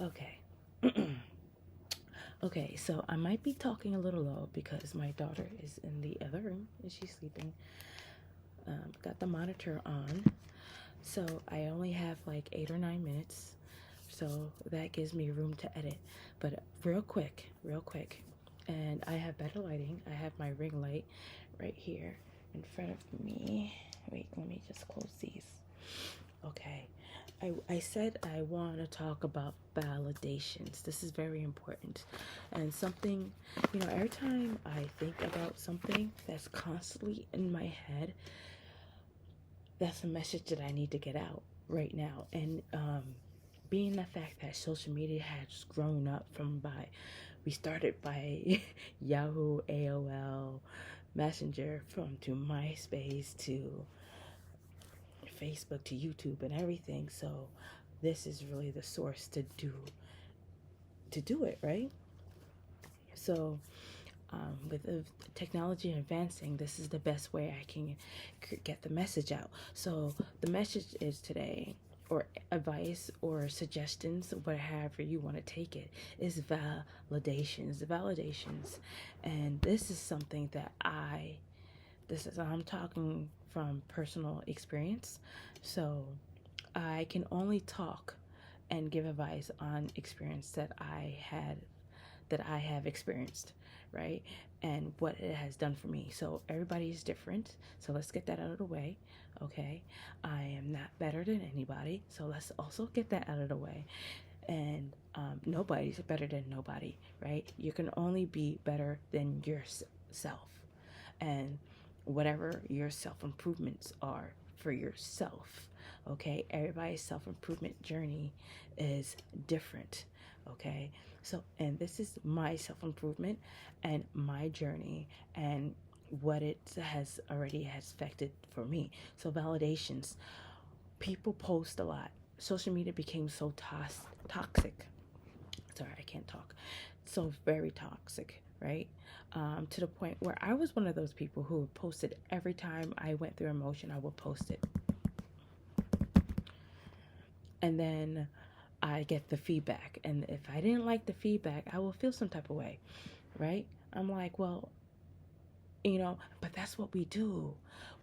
Okay. Okay, so I might be talking a little low because my daughter is in the other room and she's sleeping. Got the monitor on. So I only have like 8 or 9 minutes. So that gives me room to edit. But real quick. And I have better lighting. I have my ring light right here in front of me. Wait, let me just close these. Okay. I said I want to talk about validations. This is very important. And something, every time I think about something that's constantly in my head, that's a message that I need to get out right now. And being the fact that social media has grown up we started by Yahoo, AOL, Messenger, from to MySpace to Facebook to YouTube and everything. So this is really the source to do it, right? So with technology advancing, this is the best way I can get the message out. So the message is today, or advice or suggestions, whatever you want to take it, is validations. And this is something that I'm talking from personal experience. So I can only talk and give advice on experience that I have experienced, right? And what it has done for me. So everybody is different. So let's get that out of the way. Okay. I am not better than anybody. So let's also get that out of the way. And nobody's better than nobody, right? You can only be better than yourself. And whatever your self improvements are for yourself, okay? Everybody's self improvement journey is different, okay? So, and this is my self improvement and my journey and what it has affected for me. So, validations. People post a lot. Social media became so toxic. Sorry, I can't talk. So very toxic, right? To the point where I was one of those people who posted every time I went through emotion, I would post it. And then I get the feedback. And if I didn't like the feedback, I will feel some type of way, right? I'm like, well, but that's what we do.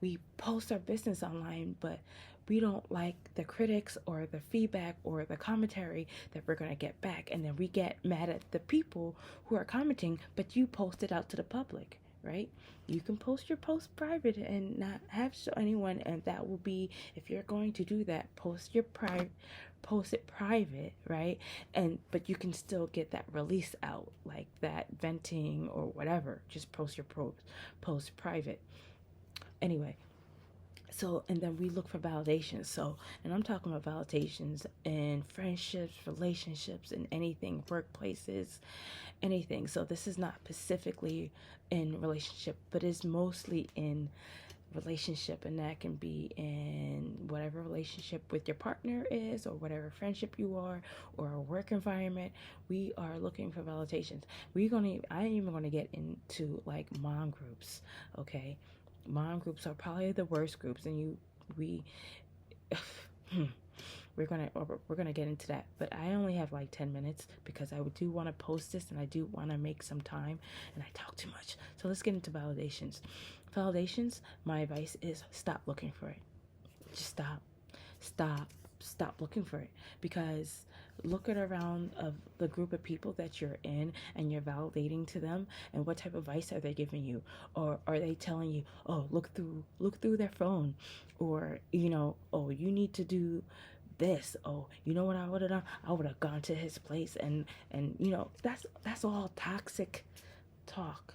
We post our business online, but we don't like the critics or the feedback or the commentary that we're going to get back. And then we get mad at the people who are commenting, but you post it out to the public, right? You can post your post private and not have show anyone, and that will be, if you're going to do that, post it private, right? And but you can still get that release out, like that venting or whatever. Just post your post private. Anyway, so and then we look for validations. So, and I'm talking about validations in friendships, relationships, and anything, workplaces, anything. So this is not specifically in relationship, but it's mostly in relationship, and that can be in whatever relationship with your partner is, or whatever friendship you are, or a work environment. We are looking for validations. I ain't even gonna get into like mom groups. Okay, mom groups are probably the worst groups, and we we're gonna get into that, but I only have like 10 minutes because I do want to post this and I do want to make some time, and I talk too much. So let's get into validations. My advice is stop looking for it. Just stop stop looking for it, because look at around of the group of people that you're in and you're validating to them, and what type of advice are they giving you, or are they telling you, oh, look through their phone, or oh, you need to do this. Oh, you know what I would have done? I would have gone to his place, and that's all toxic talk.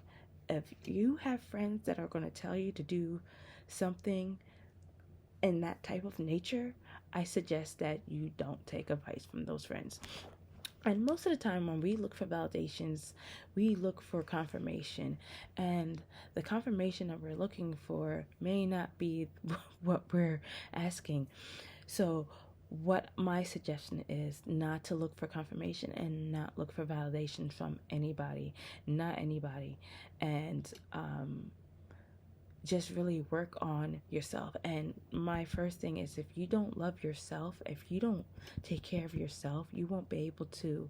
If you have friends that are going to tell you to do something in that type of nature, I suggest that you don't take advice from those friends. And most of the time, when we look for validations, we look for confirmation. And the confirmation that we're looking for may not be what we're asking. So, what my suggestion is, not to look for confirmation and not look for validation from anybody, not anybody. And just really work on yourself. And my first thing is, if you don't love yourself, if you don't take care of yourself, you won't be able to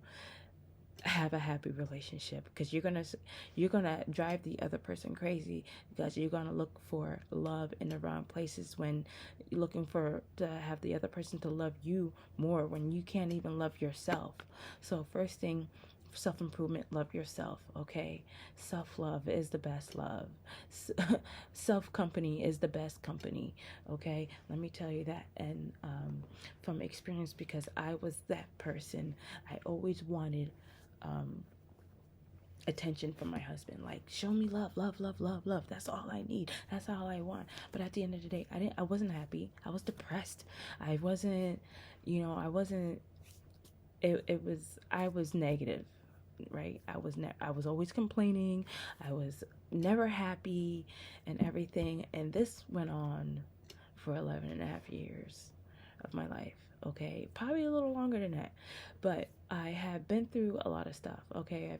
have a happy relationship, because you're gonna drive the other person crazy, because you're gonna look for love in the wrong places when you're looking for to have the other person to love you more when you can't even love yourself. So first thing, self-improvement, love yourself. Okay, self-love is the best love. Self-company is the best company. Okay, let me tell you that. And from experience, because I was that person. I always wanted um, attention from my husband. Like, show me love, love, love, love, love. That's all I need. That's all I want. But at the end of the day, I wasn't happy. I was depressed. I wasn't, I wasn't. I was negative, right? I was always complaining. I was never happy and everything. And this went on for 11 and a half years of my life. Okay, probably a little longer than that, but I have been through a lot of stuff. Okay,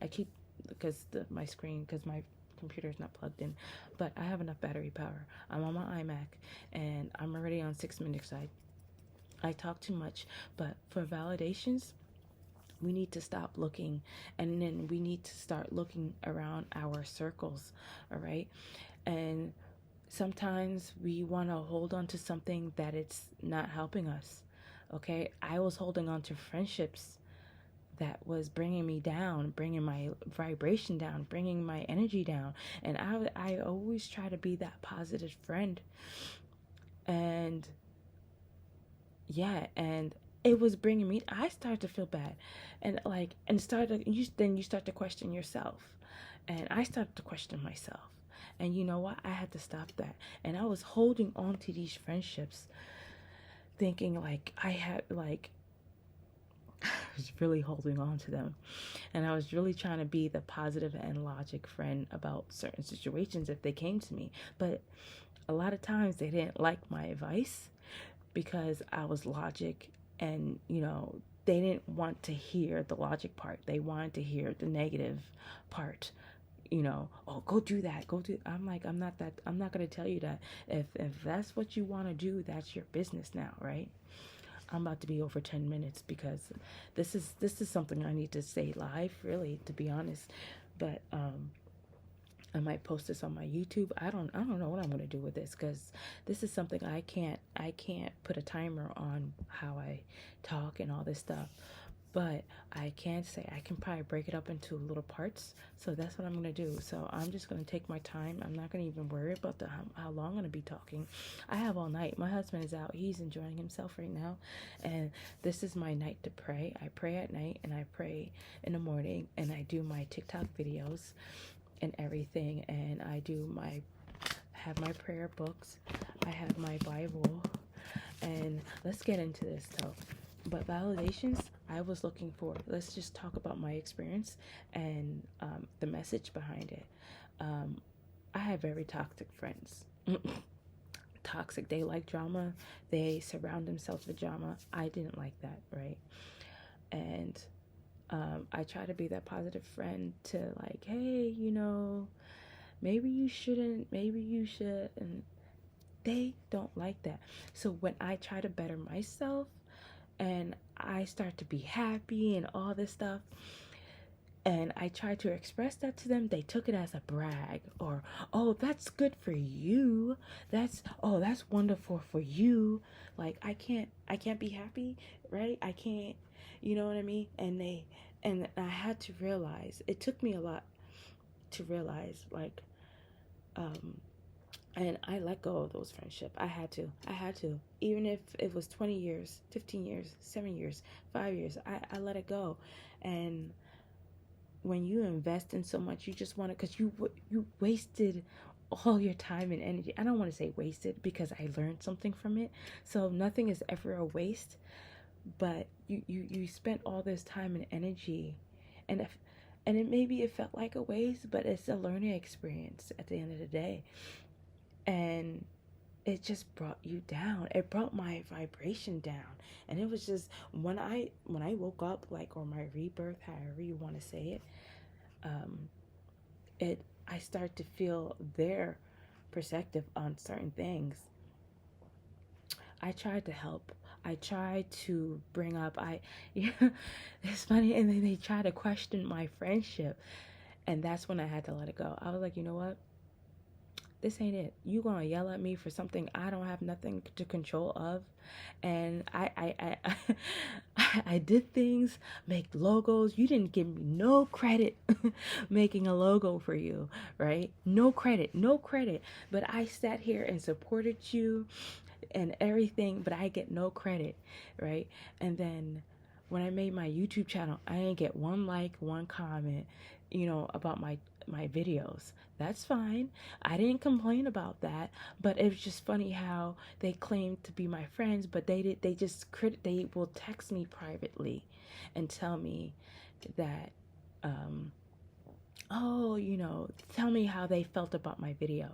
I keep, because my screen, because my computer is not plugged in, but I have enough battery power. I'm on my iMac and I'm already on 6 minutes. I talk too much, but for validations, we need to stop looking, and then we need to start looking around our circles. All right, and sometimes we want to hold on to something that it's not helping us. Okay, I was holding on to friendships that was bringing me down, bringing my vibration down, bringing my energy down. And I always try to be that positive friend. And yeah, and it was bringing me, I started to feel bad. And then you start to question yourself. And I started to question myself. And you know what? I had to stop that. And I was holding on to these friendships, thinking like I was really holding on to them. And I was really trying to be the positive and logic friend about certain situations if they came to me. But a lot of times they didn't like my advice because I was logic, and they didn't want to hear the logic part. They wanted to hear the negative part. Oh, go do that, go do. I'm like, I'm not going to tell you that. If that's what you want to do, that's your business now, right? I'm about to be over 10 minutes because this is something I need to say live, really, to be honest. But I might post this on my YouTube. I don't know what I'm gonna do with this, because this is something I can't put a timer on how I talk and all this stuff. But I can say I can probably break it up into little parts. So that's what I'm gonna do. So I'm just gonna take my time. I'm not gonna even worry about how long I'm gonna be talking. I have all night. My husband is out. He's enjoying himself right now, and this is my night to pray. I pray at night and I pray in the morning, and I do my TikTok videos and everything, and have my prayer books, I have my Bible. And let's get into this though. But validations, I was looking for, let's just talk about my experience and the message behind it. I have very toxic friends. Toxic. They like drama. They surround themselves with drama. I didn't like that, right? And I try to be that positive friend to, like, hey, maybe you shouldn't, maybe you should. And they don't like that. So when I try to better myself and I start to be happy and all this stuff, and I tried to express that to them, they took it as a brag, or, oh, that's good for you. That's wonderful for you. Like, I can't be happy, right? I can't, you know what I mean? And I had to realize, it took me a lot to realize, like, and I let go of those friendships. I had to, even if it was 20 years, 15 years, 7 years, 5 years, I let it go. And when you invest in so much, you just want to, because you wasted all your time and energy. I don't want to say wasted, because I learned something from it. So nothing is ever a waste, but you spent all this time and energy, and it felt like a waste, but it's a learning experience at the end of the day. And it just brought you down. It brought my vibration down. And it was just, when I woke up, like, or my rebirth, however you want to say it, I start to feel their perspective on certain things. I tried to help. I tried to bring up, yeah, it's funny. And then they try to question my friendship. And that's when I had to let it go. I was like, you know what? This ain't it. You gonna yell at me for something I don't have nothing to control of, and I did things, make logos. You didn't give me no credit making a logo for you, right? No credit, no credit. But I sat here and supported you and everything, but I get no credit, right? And then when I made my YouTube channel, I didn't get one like, one comment, about my videos. That's fine. I didn't complain about that, but it was just funny how they claimed to be my friends, but they will text me privately and tell me that oh, tell me how they felt about my video.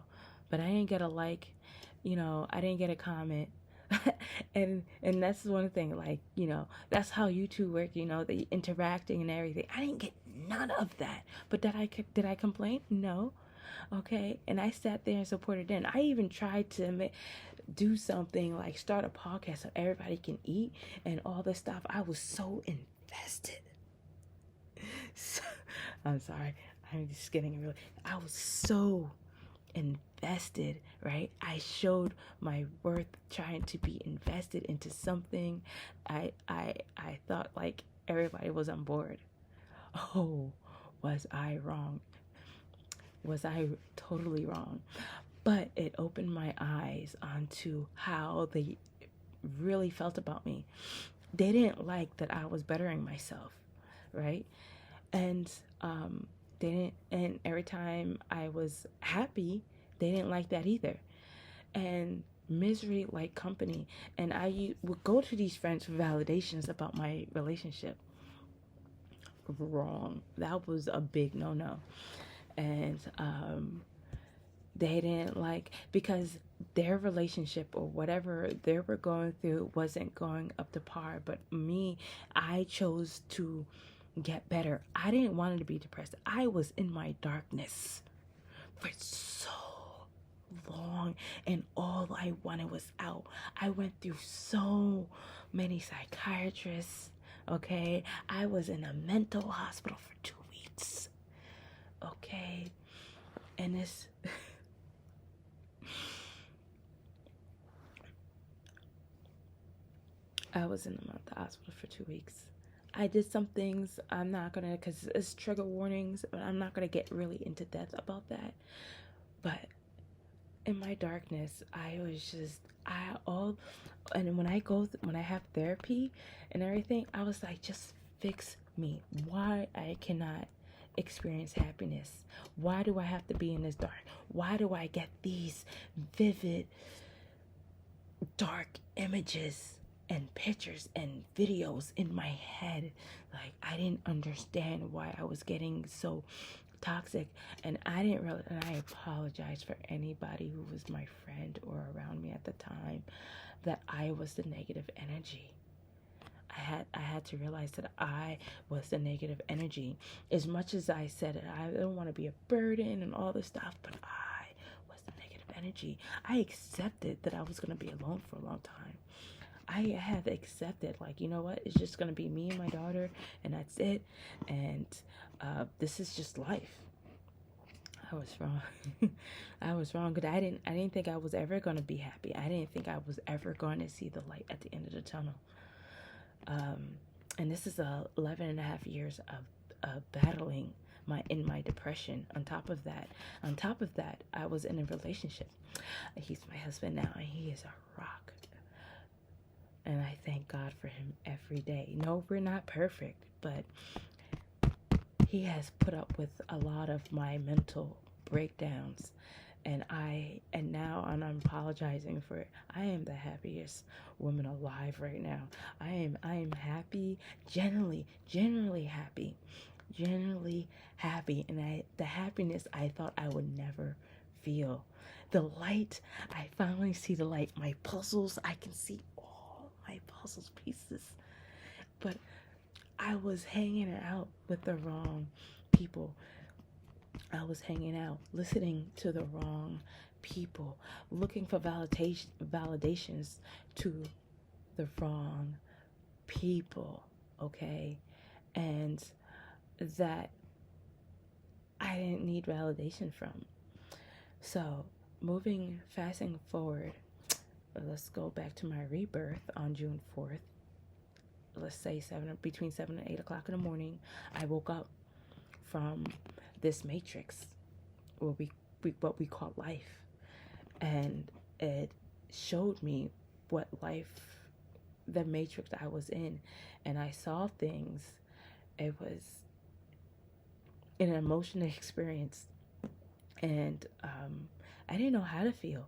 But I didn't get a like, I didn't get a comment. and that's one thing, like, that's how YouTube work, the interacting and everything. I didn't get none of that. But did I complain? No. Okay. And I sat there and supported it. I even tried to do something like start a podcast so everybody can eat and all this stuff. I was so invested. So, I'm sorry. I'm just getting really. I was so invested, right? I showed my worth trying to be invested into something. I thought like everybody was on board. Oh, was I wrong? Was I totally wrong? But it opened my eyes onto how they really felt about me. They didn't like that I was bettering myself, right? And they didn't, and every time I was happy, they didn't like that either. And misery like company. And I would go to these friends for validations about my relationship. Wrong. That was a big no-no. And they didn't like, because their relationship or whatever they were going through wasn't going up to par. But me, I chose to get better. I didn't want to be depressed. I was in my darkness for so long, and all I wanted was out. I went through so many psychiatrists. Okay, I was in a mental hospital for 2 weeks. Okay, and this I was in the mental hospital for 2 weeks. I did some things. I'm not gonna, because it's trigger warnings, but I'm not gonna get really into depth about that. But in my darkness, I was just, and when I have therapy and everything, I was like, just fix me. Why I cannot experience happiness? Why do I have to be in this dark? Why do I get these vivid, dark images and pictures and videos in my head? Like, I didn't understand why I was getting so toxic, and and I apologize for anybody who was my friend or around me at the time, that I was the negative energy. I had to realize that I was the negative energy. As much as I said it, I don't want to be a burden and all this stuff, but I was the negative energy. I accepted that I was going to be alone for a long time. I had accepted, like, you know what, it's just going to be me and my daughter, and that's it. And this is just life. I was wrong. I was wrong, because I didn't think I was ever going to be happy. I didn't think I was ever going to see the light at the end of the tunnel. And this is 11 and a half years of battling my depression. On top of that, I was in a relationship. He's my husband now, and he is a rock. And I thank God for him every day. No, we're not perfect, but he has put up with a lot of my mental breakdowns. And now I'm apologizing for it. I am the happiest woman alive right now. I am happy, genuinely happy. Genuinely happy. And the happiness I thought I would never feel. The light, I finally see the light. My puzzles, I can see all my puzzles pieces. But I was hanging out with the wrong people. I was hanging out, listening to the wrong people, looking for validations to the wrong people, okay? And that I didn't need validation from. So, fasting forward, let's go back to my rebirth on June 4th. Let's say between 7 and 8 o'clock in the morning. I woke up from this matrix, what we call life, and it showed me what life, the matrix I was in, and I saw things. It was an emotional experience, and I didn't know how to feel.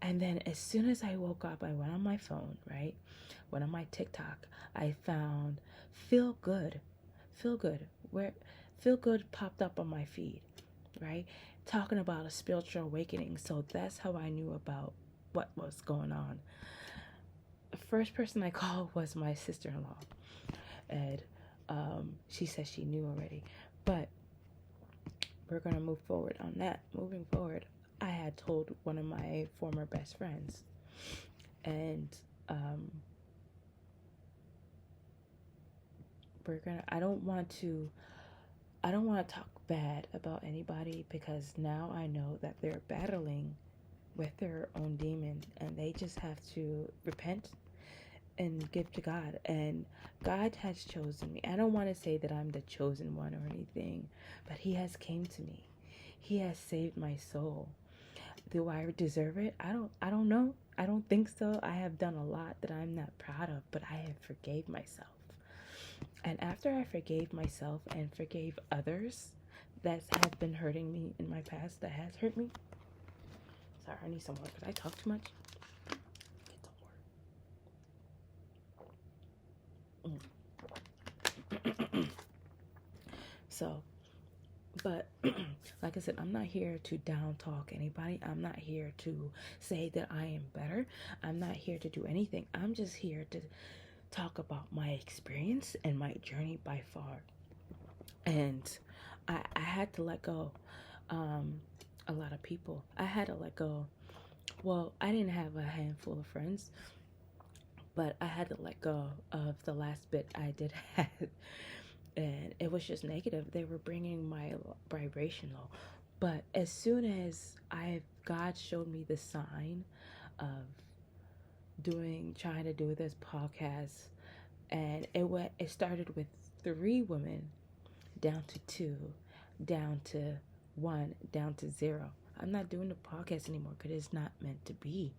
And then as soon as I woke up, I went on my phone, right? Went on my TikTok. I found Feel Good. Feel Good. Where Feel Good popped up on my feed, right? Talking about a spiritual awakening. So that's how I knew about what was going on. The first person I called was my sister-in-law. And she said she knew already. But we're going to move forward on that. Moving forward, I had told one of my former best friends, and I don't want to talk bad about anybody, because now I know that they're battling with their own demon, and they just have to repent and give to God. And God has chosen me. I don't want to say that I'm the chosen one or anything, but He has came to me. He has saved my soul. Do I deserve it? I don't know. I don't think so. I have done a lot that I'm not proud of, but I have forgave myself. And after I forgave myself and forgave others that have been hurting me in my past, that has hurt me. Sorry, I need some water because I talk too much. Get some water. So, but like I said, I'm not here to down talk anybody. I'm not here to say that I am better. I'm not here to do anything. I'm just here to talk about my experience and my journey by far. And I had to let go a lot of people. I had to let go. Well, I didn't have a handful of friends, but I had to let go of the last bit I did have. And it was just negative. They were bringing my vibration low. But as soon as God showed me the sign of trying to do this podcast, and it started with 3 women, down to 2, down to 1, down to 0. I'm not doing the podcast anymore because it's not meant to be.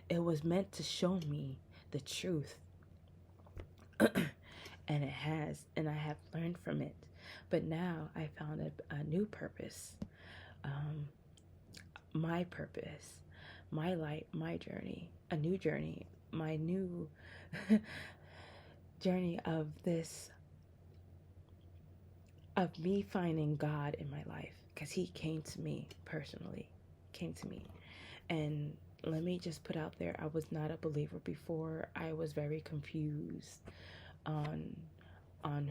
It was meant to show me the truth. And it has, and I have learned from it. But now I found a new purpose, my purpose, my light, my journey, a new journey, my new journey of me finding God in my life, because He came to me personally, and let me just put out there, I was not a believer before. I was very confused on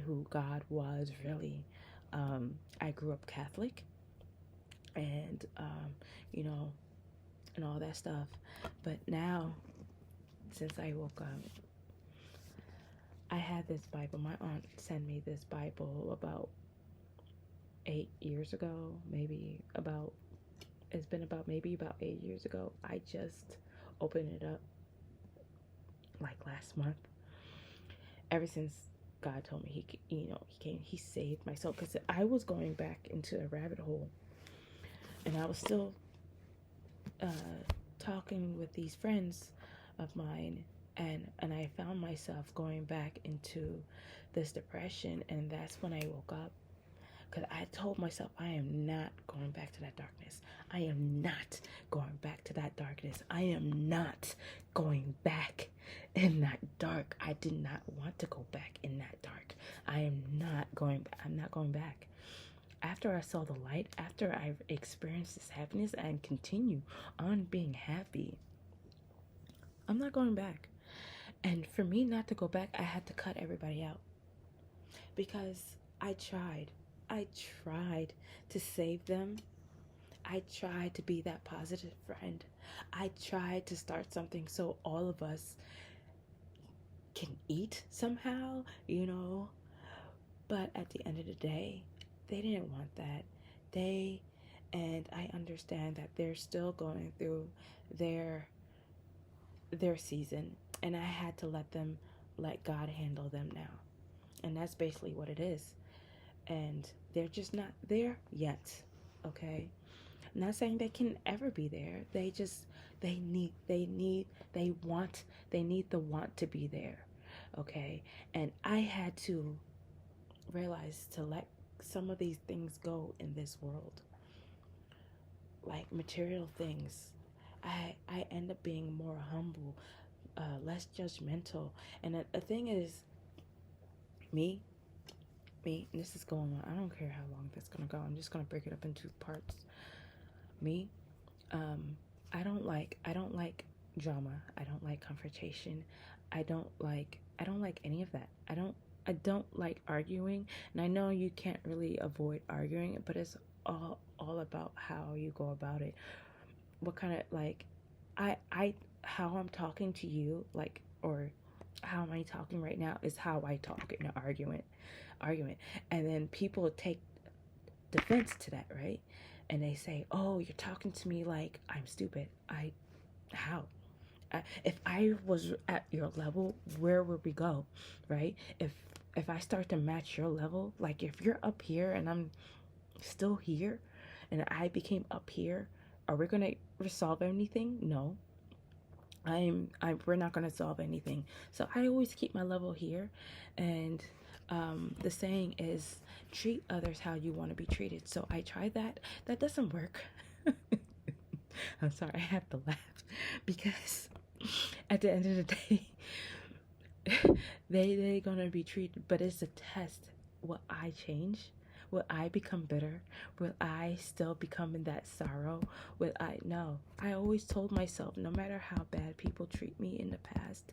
who God was really. I grew up Catholic, and and all that stuff. But now, since I woke up, I had this Bible. My aunt sent me this Bible about 8 years ago, it's been about 8 years ago. I just opened it up like last month. Ever since God told me he saved my soul, because I was going back into a rabbit hole, and I was still talking with these friends of mine, and I found myself going back into this depression. And that's when I woke up, because I told myself, I am not going back to that darkness. I am not going back to that darkness. I am not going back in that dark. I did not want to go back in that dark. I'm not going back. After I saw the light, after I experienced this happiness and continue on being happy, I'm not going back. And for me not to go back, I had to cut everybody out. Because I tried. I tried to save them. I tried to be that positive friend. I tried to start something so all of us can eat somehow, you know. But at the end of the day, they didn't want that. They, and I understand that they're still going through their their season, and I had to let God handle them now. And that's basically what it is. And they're just not there yet. Okay? I'm not saying they can ever be there. They need the want to be there. Okay? And I had to realize to let some of these things go in this world. Like material things. I end up being more humble, less judgmental. And the thing is, me, and this is going on. I don't care how long that's gonna go. I'm just gonna break it up into parts. Me, um, I don't like drama. I don't like confrontation. I don't like any of that. I don't like arguing. And I know you can't really avoid arguing, but it's all about how you go about it. What kind of like I how I'm talking to you, like, or how am I talking right now is how I talk in an argument. And then people take defense to that, right? And they say, "Oh, you're talking to me like I'm stupid." How? If I was at your level, where would we go, right? If I start to match your level, like if you're up here and I'm still here, and I became up here, are we gonna resolve anything? No. We're not gonna solve anything. So I always keep my level here, and the saying is, treat others how you want to be treated. So I tried that. That doesn't work. I'm sorry, I have to laugh because at the end of the day, they gonna be treated, but it's a test. Will I change? Will I become bitter? Will I still become in that sorrow? Will I? No. I always told myself, no matter how bad people treat me in the past,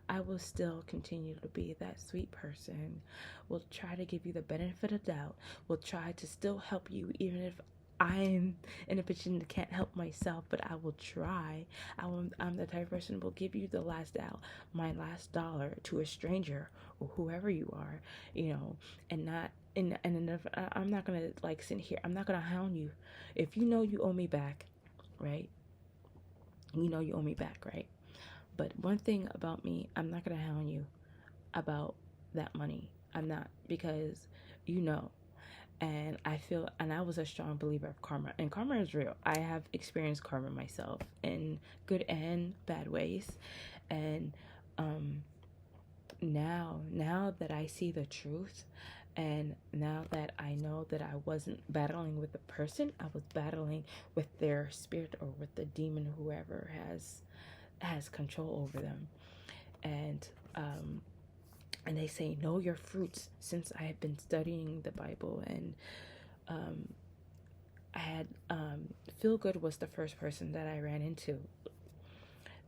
I will still continue to be that sweet person. Will try to give you the benefit of doubt. Will try to still help you even if I'm in a position that can't help myself, but I will try. I'm the type of person who will give you the last out, my last dollar to a stranger or whoever you are, you know, and not. And if, I'm not gonna like sit here. I'm not gonna hound you. If you know you owe me back, right? You know you owe me back, right? But one thing about me, I'm not gonna hound you about that money. I'm not, because you know. And I was a strong believer of karma, and karma is real. I have experienced karma myself in good and bad ways. And now that I see the truth, and now that I know that I wasn't battling with the person, I was battling with their spirit, or with the demon, whoever has control over them. And they say know your fruits. Since I have been studying the Bible, and I had Feel Good was the first person that I ran into.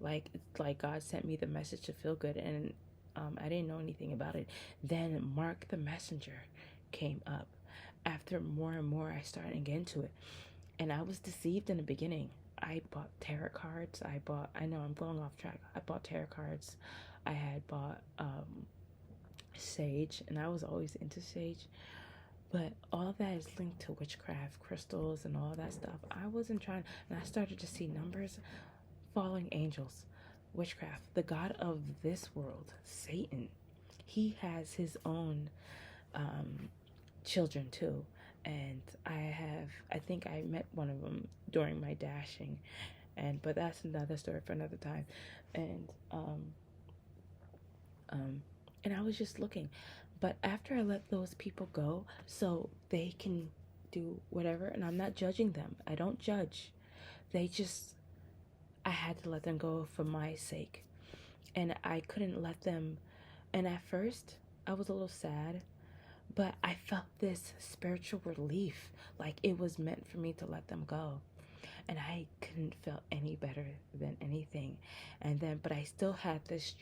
Like God sent me the message to Feel Good, and I didn't know anything about it. Then Mark the Messenger came up. After more and more, I started to get into it, and I was deceived in the beginning. I bought tarot cards. I know I'm going off track. I bought tarot cards. I had bought sage, and I was always into sage. But all that is linked to witchcraft, crystals, and all that stuff. I wasn't trying, and I started to see numbers, falling angels, witchcraft, the god of this world, Satan. He has his own children too. And I think I met one of them during my dashing, but that's another story for another time. And and I was just looking, but after I let those people go, so they can do whatever, and I'm not judging them. I don't judge. They just, I had to let them go for my sake, and I couldn't let them. And at first, I was a little sad, but I felt this spiritual relief, like it was meant for me to let them go. And I couldn't feel any better than anything. And then, but I still had this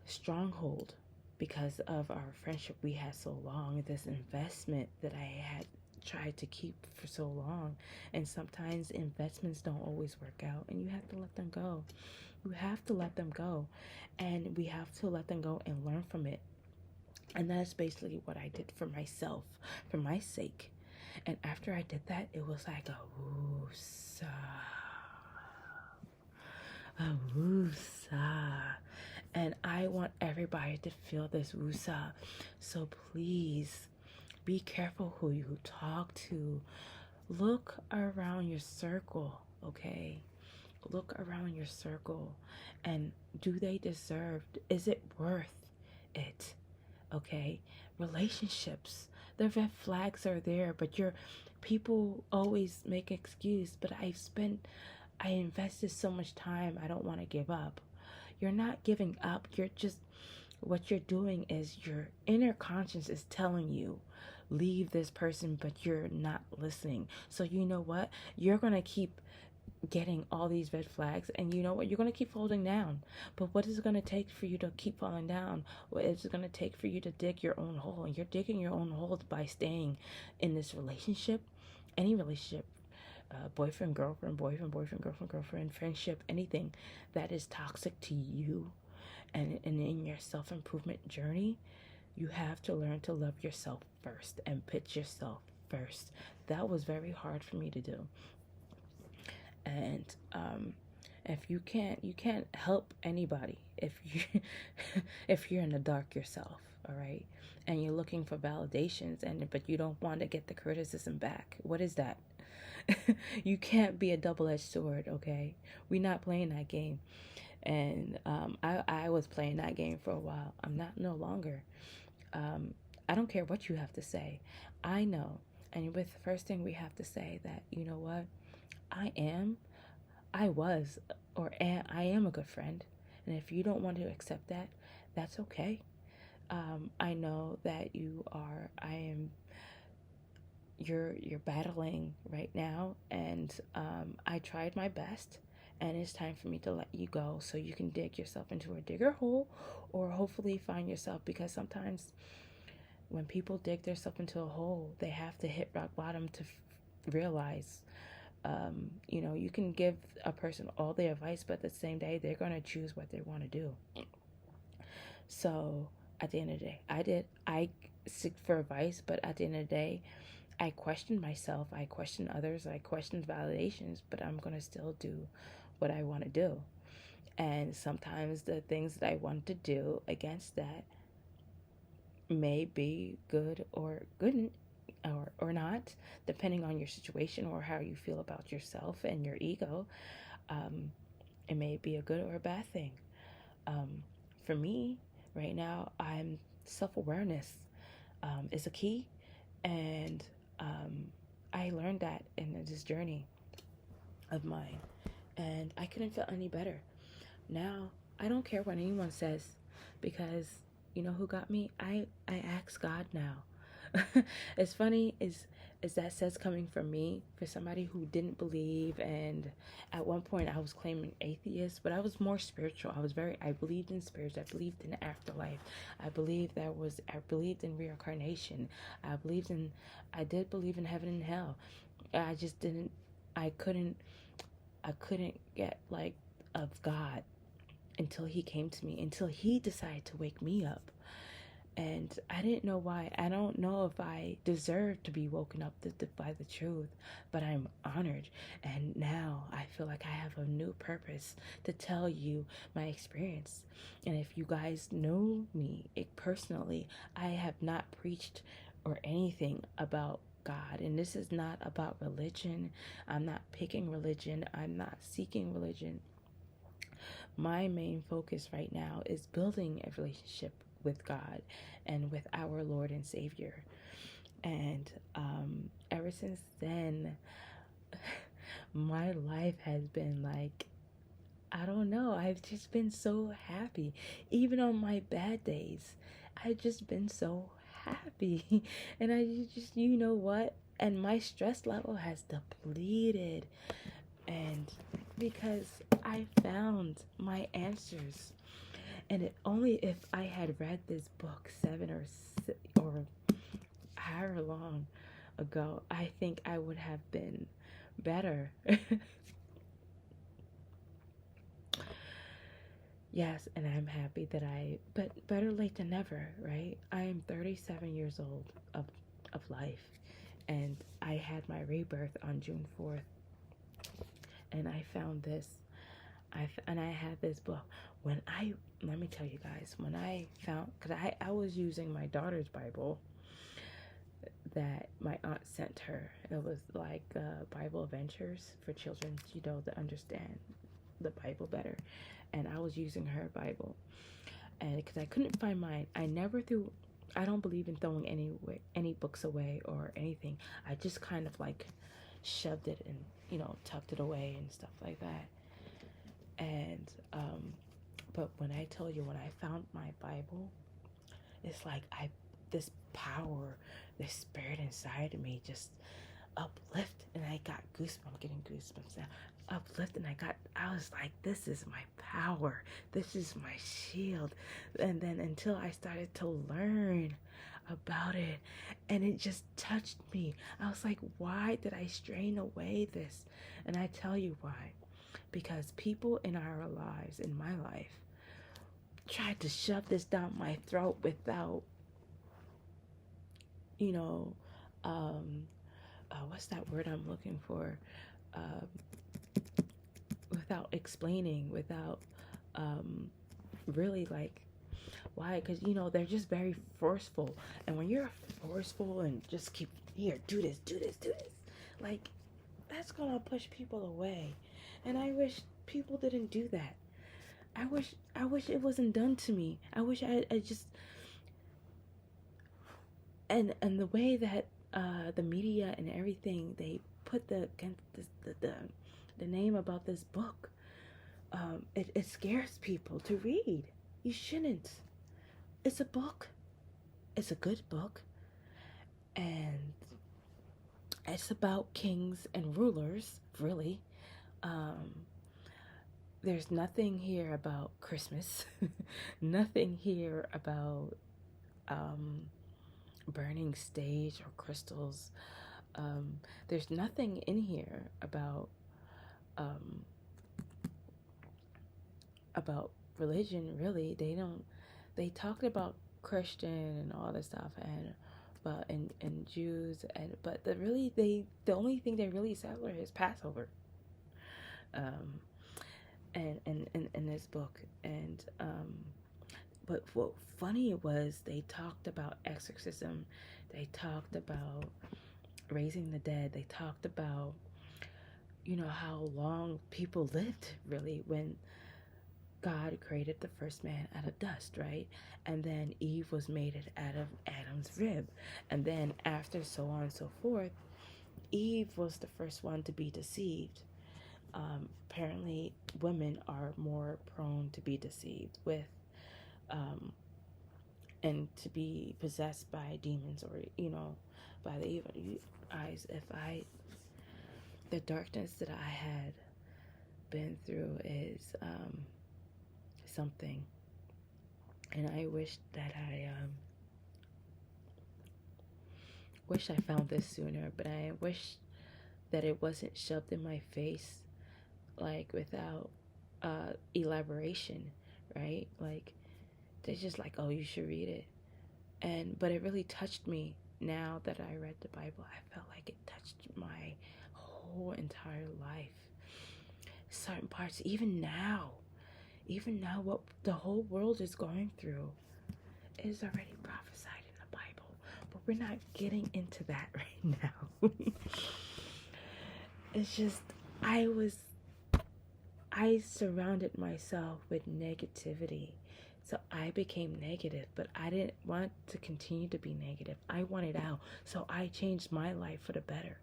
stronghold, because of our friendship we had so long, this investment that I had tried to keep for so long. And sometimes investments don't always work out, and you have to let them go. You have to let them go, and we have to let them go and learn from it. And that's basically what I did for myself, for my sake. And after I did that, it was like a woosah, a woosah. And I want everybody to feel this woosah. So please be careful who you talk to. Look around your circle, okay? Look around your circle, and do they deserve, is it worth it? Okay? Relationships, the red flags are there, but people always make excuse, but I invested so much time, I don't want to give up. You're not giving up. What you're doing is your inner conscience is telling you, leave this person, but you're not listening. So you know what? You're going to keep getting all these red flags, and you know what? You're going to keep falling down. But what is it going to take for you to keep falling down? What is it going to take for you to dig your own hole? And you're digging your own hole by staying in this relationship, any relationship, boyfriend, girlfriend, girlfriend, girlfriend, friendship, anything that is toxic to you. And in your self-improvement journey, you have to learn to love yourself first and put yourself first. That was very hard for me to do. And if you can't help anybody if you if you're in the dark yourself, all right? And you're looking for validations, but you don't want to get the criticism back. What is that? You can't be a double-edged sword, okay? We're not playing that game. And I was playing that game for a while. I'm not no longer. I don't care what you have to say. I know. And with the first thing we have to say that, you know what? I am a good friend. And if you don't want to accept that, that's okay. I know that you're battling right now, and I tried my best, and it's time for me to let you go so you can dig yourself into a digger hole, or hopefully find yourself, because sometimes when people dig themselves into a hole, they have to hit rock bottom to realize, you can give a person all the advice, but at the same day, they're going to choose what they want to do. So at the end of the day, I seek for advice, but at the end of the day, I questioned myself, I questioned others, I questioned validations, but I'm going to still do what I want to do. And sometimes the things that I want to do against that may be good or good or not, depending on your situation or how you feel about yourself and your ego. It may be a good or a bad thing. For me, right now, self-awareness is a key, and I learned that in this journey of mine, and I couldn't feel any better. Now, I don't care what anyone says, because you know who got me? I ask God now. It's funny is that says coming from me, for somebody who didn't believe, and at one point I was claiming atheist, but I was more spiritual. I believed in spirits, I believed in afterlife, I believed in reincarnation, I did believe in heaven and hell. I couldn't get like of God until he came to me, until he decided to wake me up. And I didn't know why. I don't know if I deserve to be woken up by the truth, but I'm honored. And now I feel like I have a new purpose to tell you my experience. And if you guys know me personally, I have not preached or anything about God. And this is not about religion. I'm not picking religion. I'm not seeking religion. My main focus right now is building a relationship with God and with our Lord and Savior. And ever since then, my life has been like, I don't know, I've just been so happy. Even on my bad days, I've just been so happy. And I just, you know what? And my stress level has depleted. And because I found my answers. And only if I had read this book 7 or however long ago, I think I would have been better. Yes, and I'm happy that but better late than never, right? I am 37 years old of life, and I had my rebirth on June 4th, and I found this, and I had this book. Let me tell you guys, when I found, because I was using my daughter's Bible that my aunt sent her. It was like Bible Adventures for children, to understand the Bible better. And I was using her Bible, and because I couldn't find mine, I don't believe in throwing any books away or anything. I just kind of like shoved it and tucked it away and stuff like that. And but when I tell you, when I found my Bible, it's like this power, this spirit inside of me just uplift, and I got goosebumps. I'm getting goosebumps now. Uplift, and I was like, this is my power, this is my shield. And then until I started to learn about it, and it just touched me, I was like, why did I strain away this? And I tell you why. Because people in our lives, in my life, tried to shove this down my throat without what's that word I'm looking for? Without explaining, without really like, why? Because they're just very forceful, and when you're forceful and just keep, here, do this, like, that's gonna push people away. And I wish people didn't do that. I wish it wasn't done to me. I wish I just, and the way that the media and everything, they put the name about this book, it scares people to read. You shouldn't. It's a book. It's a good book, and it's about kings and rulers, really. There's nothing here about Christmas. Nothing here about burning sage or crystals. There's nothing in here about religion, really. They talked about Christian and all this stuff, and Jews, but the only thing they really celebrate is Passover. And in this book, and but what funny was, they talked about exorcism, they talked about raising the dead, they talked about how long people lived, really, when God created the first man out of dust, right? And then Eve was made out of Adam's rib, and then after, so on and so forth, Eve was the first one to be deceived. Apparently women are more prone to be deceived with and to be possessed by demons, or by the evil eyes. The darkness that I had been through is something, and I wish that I found this sooner, but I wish that it wasn't shoved in my face, like, without elaboration, right? Like, they're just like, oh, you should read it. But it really touched me. Now that I read the Bible, I felt like it touched my whole entire life. Certain parts, even now, what the whole world is going through is already prophesied in the Bible. But we're not getting into that right now. It's just, I surrounded myself with negativity. So I became negative, but I didn't want to continue to be negative. I wanted out. So I changed my life for the better.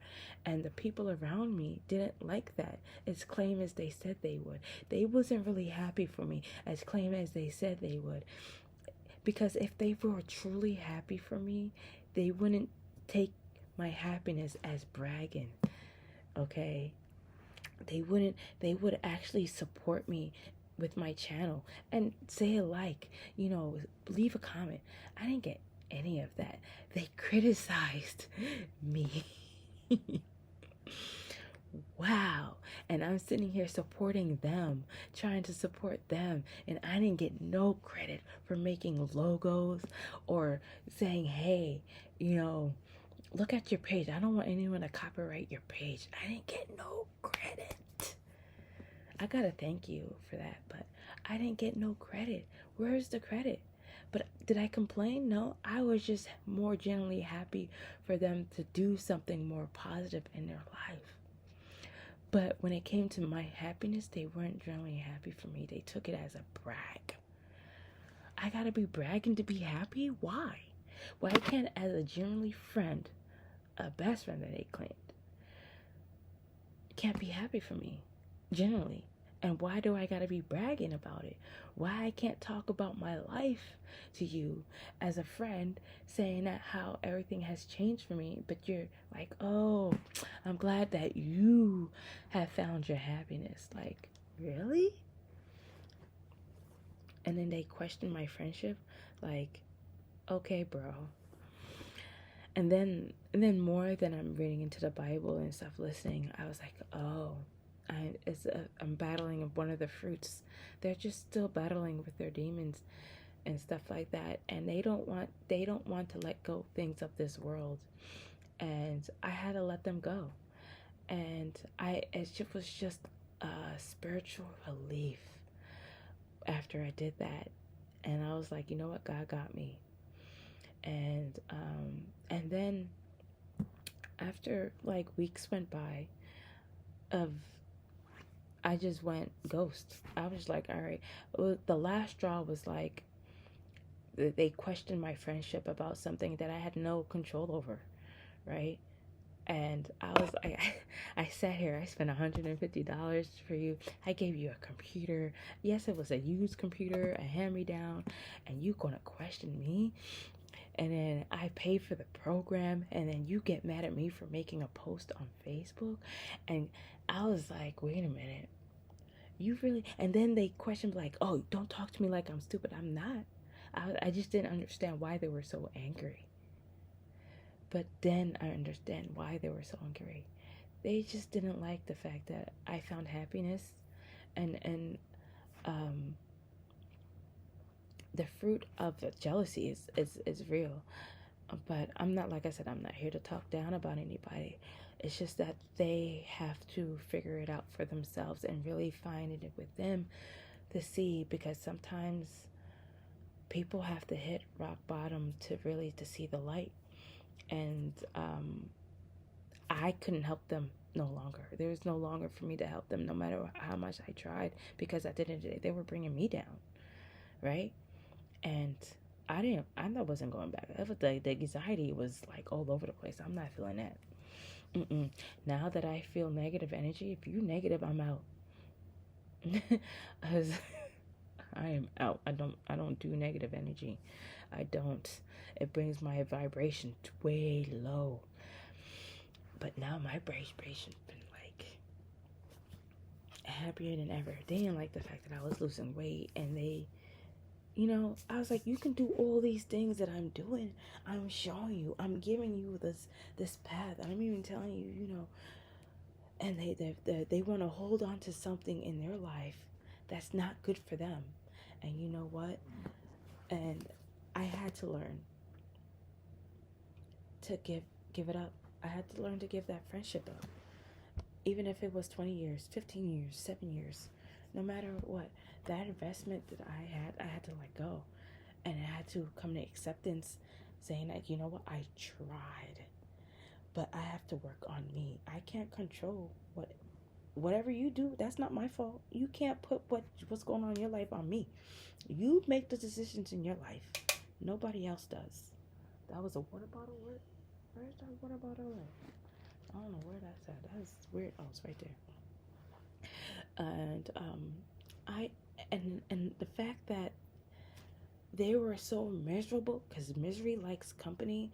And the people around me didn't like that as claim as they said they would. They wasn't really happy for me as claim as they said they would. Because if they were truly happy for me, they wouldn't take my happiness as bragging. Okay? They would actually support me with my channel and say a like, leave a comment. I didn't get any of that. They criticized me. Wow. And I'm sitting here supporting them, trying to support them, and I didn't get no credit for making logos or saying, hey, look at your page. I don't want anyone to copyright your page. I didn't get no credit. I gotta thank you for that, but I didn't get no credit. Where's the credit? But did I complain? No, I was just more genuinely happy for them to do something more positive in their life. But when it came to my happiness, they weren't genuinely happy for me. They took it as a brag. I gotta be bragging to be happy? Why? Why can't, as a genuinely friend, a best friend that they claimed, can't be happy for me, generally? And why do I gotta be bragging about it? Why I can't talk about my life to you as a friend, saying that how everything has changed for me, but you're like, oh, I'm glad that you have found your happiness. Like, really? And then they question my friendship, like, okay, bro. And then more than I'm reading into the Bible and stuff, listening, I was like, oh, I'm battling one of the fruits. They're just still battling with their demons and stuff like that, and they don't want to let go things of this world, and I had to let them go, and it was just a spiritual relief after I did that, and I was like, you know what, God got me, and then after like weeks went by of I just went ghost. I was like, all right. The last straw was like, they questioned my friendship about something that I had no control over, right? And I was like, I sat here, I spent $150 for you. I gave you a computer. Yes, it was a used computer, a hand-me-down, and you gonna question me? And then I paid for the program, and then you get mad at me for making a post on Facebook? And I was like, wait a minute. You really? And then they questioned like, oh, don't talk to me like I'm stupid. I'm not. I just didn't understand why they were so angry. But then I understand why they were so angry. They just didn't like the fact that I found happiness, and the fruit of the jealousy is real. But I'm not, like I said, I'm not here to talk down about anybody. It's just that they have to figure it out for themselves and really find it within to see, because sometimes people have to hit rock bottom to see the light. And I couldn't help them no longer. There was no longer for me to help them, no matter how much I tried, because at the end of the day, they were bringing me down, right? And I wasn't going back. The anxiety was like all over the place. I'm not feeling that. Now that I feel negative energy, if you negative, I'm out. I am out. I don't do negative energy. I don't. It brings my vibration way low. But now my vibration's been like happier than ever. They didn't like the fact that I was losing weight, and they, I was like, you can do all these things that I'm doing. I'm showing you. I'm giving you this path. I'm even telling you, and they want to hold on to something in their life that's not good for them. And you know what? And I had to learn to give it up. I had to learn to give that friendship up. Even if it was 20 years, 15 years, 7 years, no matter what, that investment that I had to let go. And I had to come to acceptance, saying that, you know what, I tried, but I have to work on me. I can't control whatever you do. That's not my fault. You can't put what's going on in your life on me. You make the decisions in your life. Nobody else does. That was a water bottle. Where's that water bottle at? I don't know where that's at. That's weird. Oh, it's right there. And and the fact that they were so miserable, because misery likes company,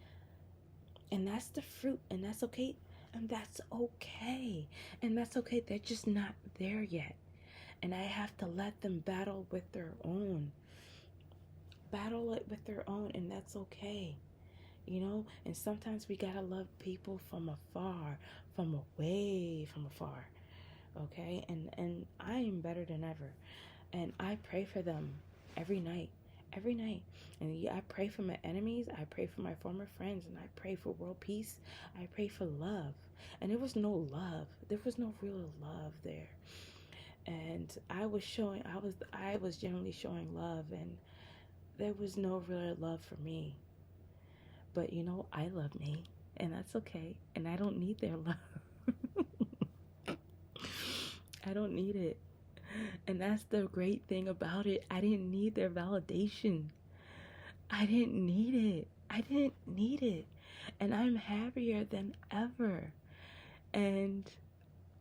and that's the fruit, and that's okay, and that's okay, and that's okay. They're just not there yet. And I have to let them battle with their own. Battle it with their own, and that's okay. You know, and sometimes we gotta love people from afar, from away from afar. Okay? And I am better than ever. And I pray for them every night. Every night. And yeah, I pray for my enemies. I pray for my former friends. And I pray for world peace. I pray for love. And there was no love. There was no real love there. And I was generally showing love, and there was no real love for me. But you know, I love me, and that's okay. And I don't need their love. I don't need it. And that's the great thing about it. I didn't need their validation. I didn't need it. I didn't need it. And I'm happier than ever. And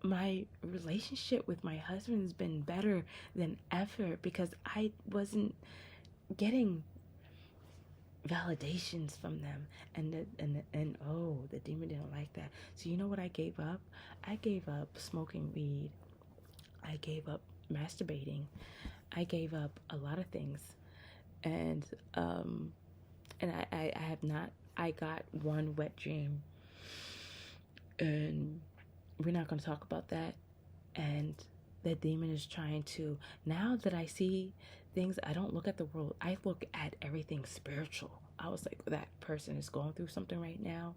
my relationship with my husband's been better than ever because I wasn't getting validations from them, and oh, the demon didn't like that. So you know what I gave up? I gave up smoking weed. I gave up masturbating. I gave up a lot of things, and I have not. I got one wet dream, and we're not going to talk about that. And the demon is trying to, now that I see things, I don't look at the world, I look at everything spiritual. I was like, that person is going through something right now.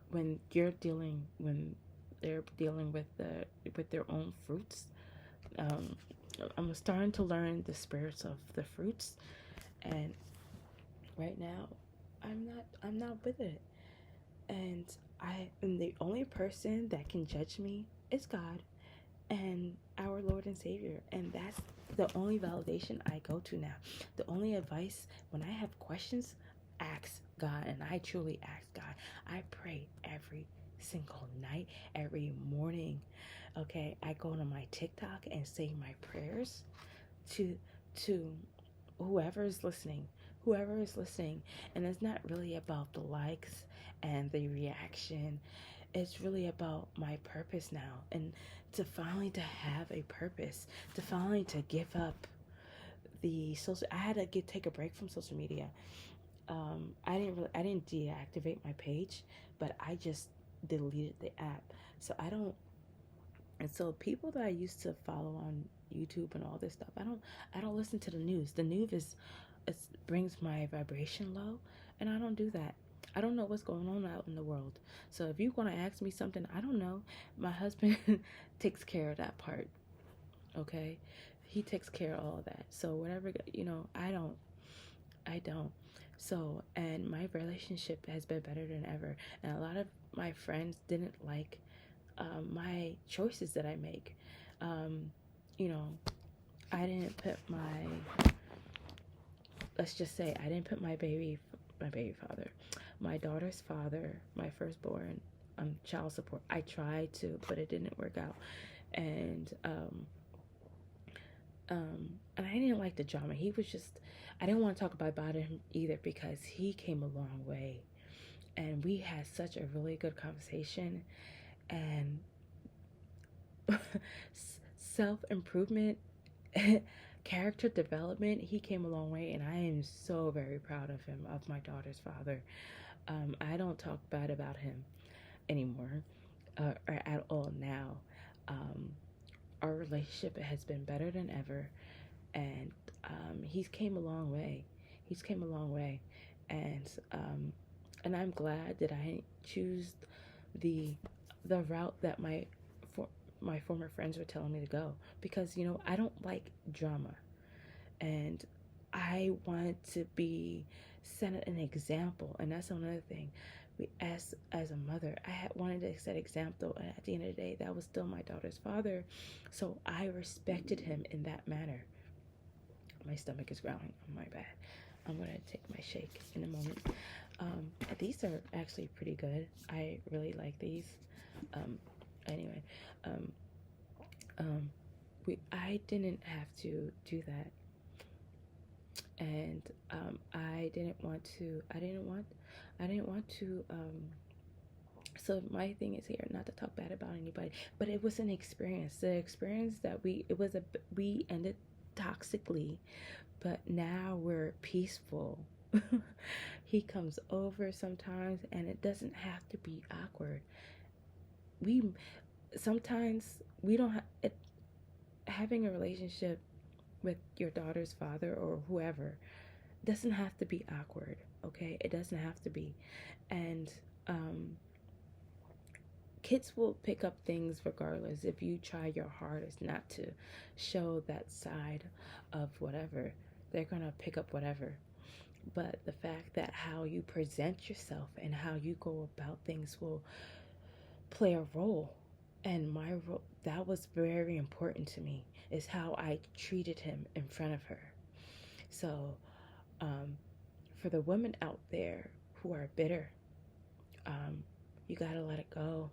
When they're dealing with their own fruits, I'm starting to learn the spirits of the fruits, and right now I'm not with it. And I am the only person that can judge me is God and our Lord and Savior. And that's the only validation I go to now. The only advice when I have questions, ask God. And I truly ask God. I pray every single night, every morning. Okay, I go to my TikTok and say my prayers to whoever is listening. Whoever is listening. And it's not really about the likes and the reaction. It's really about my purpose now, and to finally to have a purpose, to finally to give up the social. I had to take a break from social media. I didn't deactivate my page, but I just deleted the app. So I don't. And so people that I used to follow on YouTube and all this stuff, I don't listen to the news. The news it brings my vibration low, and I don't do that. I don't know what's going on out in the world. So if you're going to ask me something, I don't know. My husband takes care of that part. Okay? He takes care of all of that. So whatever, I don't. I don't. So, and my relationship has been better than ever. And a lot of my friends didn't like my choices that I make. You know, I didn't put let's just say, I didn't put my baby father, my daughter's father, my firstborn, child support. I tried to, but it didn't work out. And and I didn't like the drama. He was just, I didn't want to talk about him either because he came a long way. And we had such a really good conversation. And self-improvement, character development, he came a long way. And I am so very proud of him, of my daughter's father. I don't talk bad about him anymore, or at all now. Our relationship has been better than ever, and he's came a long way. He's came a long way, and I'm glad that I choose the route that my former friends were telling me to go, because I don't like drama, and I want to be set an example. And that's another thing. As a mother, I wanted to set example, and at the end of the day, that was still my daughter's father, so I respected him in that manner. My stomach is growling. Oh, my bad. I'm gonna take my shake in a moment. These are actually pretty good. I really like these. Anyway, I didn't have to do that, and I didn't want to So my thing is here, not to talk bad about anybody, but it was an experience. The experience that we ended toxically, but now we're peaceful. He comes over sometimes, and it doesn't have to be awkward. We sometimes we don't having a relationship with your daughter's father or whoever doesn't have to be awkward. Okay, it doesn't have to be, and kids will pick up things regardless if you try your hardest not to show that side of whatever. They're gonna pick up whatever. But the fact that how you present yourself and how you go about things will play a role. And my role, that was very important to me, is how I treated him in front of her. So, for the women out there who are bitter, you gotta let it go.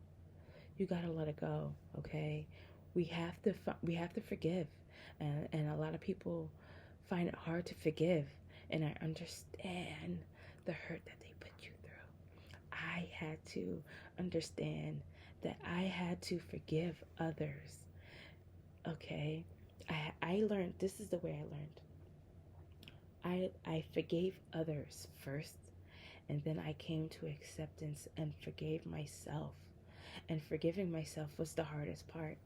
You gotta let it go. Okay, we have to forgive, and a lot of people find it hard to forgive, and I understand the hurt that they put you through. I had to understand that I had to forgive others. Okay, I learned, this is the way I learned. I forgave others first, and then I came to acceptance and forgave myself. And forgiving myself was the hardest part.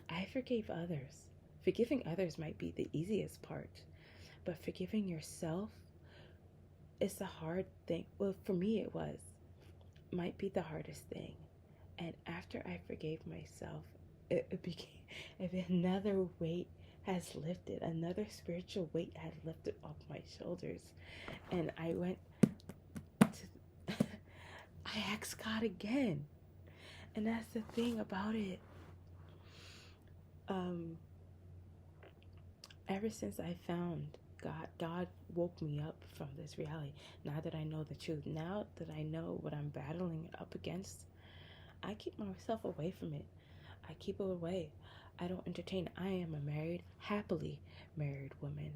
I forgave others. Forgiving others might be the easiest part, but forgiving yourself is the hard thing. Well, for me, it was, might be the hardest thing. And after I forgave myself, it became, if another weight has lifted, another spiritual weight had lifted off my shoulders. And I went to, I asked God again. And that's the thing about it. Ever since I found God woke me up from this reality. Now that I know the truth, now that I know what I'm battling up against, I keep myself away from it. I keep it away. I don't entertain. I am a happily married woman.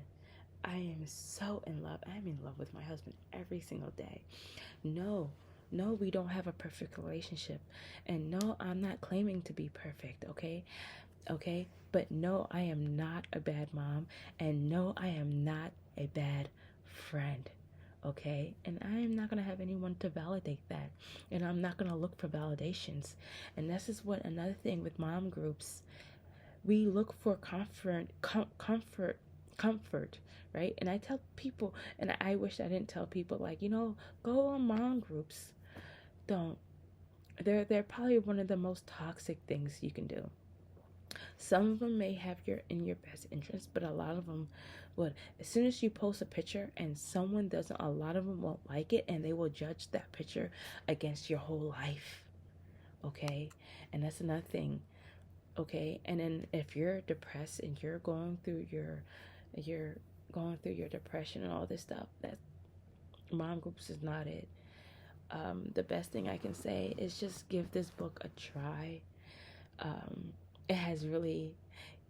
I am so in love. I'm in love with my husband every single day. No, no, we don't have a perfect relationship. And no, I'm not claiming to be perfect, okay? Okay? But no, I am not a bad mom. And no, I am not a bad friend. Okay? And I am not going to have anyone to validate that. And I'm not going to look for validations. And this is what another thing with mom groups, we look for comfort, right? And I tell people, and I wish I didn't tell people, like, go on mom groups. Don't. They're probably one of the most toxic things you can do. Some of them may have your best interest, but a lot of them would. As soon as you post a picture and someone doesn't, a lot of them won't like it, and they will judge that picture against your whole life. Okay, and that's another thing. Okay, and then if you're depressed and you're going through your depression and all this stuff, that mom groups is not it. The best thing I can say is just give this book a try. It has really,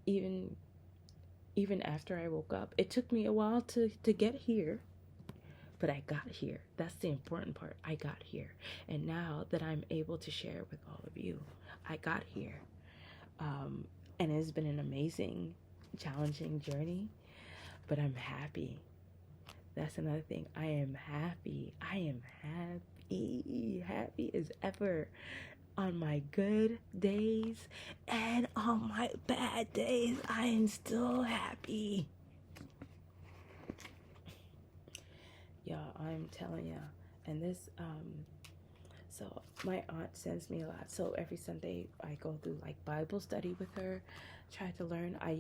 even after I woke up, it took me a while to get here, but I got here. That's the important part. I got here, and now that I'm able to share with all of you, I got here. And it's been an amazing, challenging journey, but I'm happy. That's another thing. I am happy. I am happy as ever. On my good days and on my bad days, I am still happy. Y'all, I'm telling y'all. And this, so my aunt sends me a lot. So every Sunday I go through like Bible study with her, try to learn. I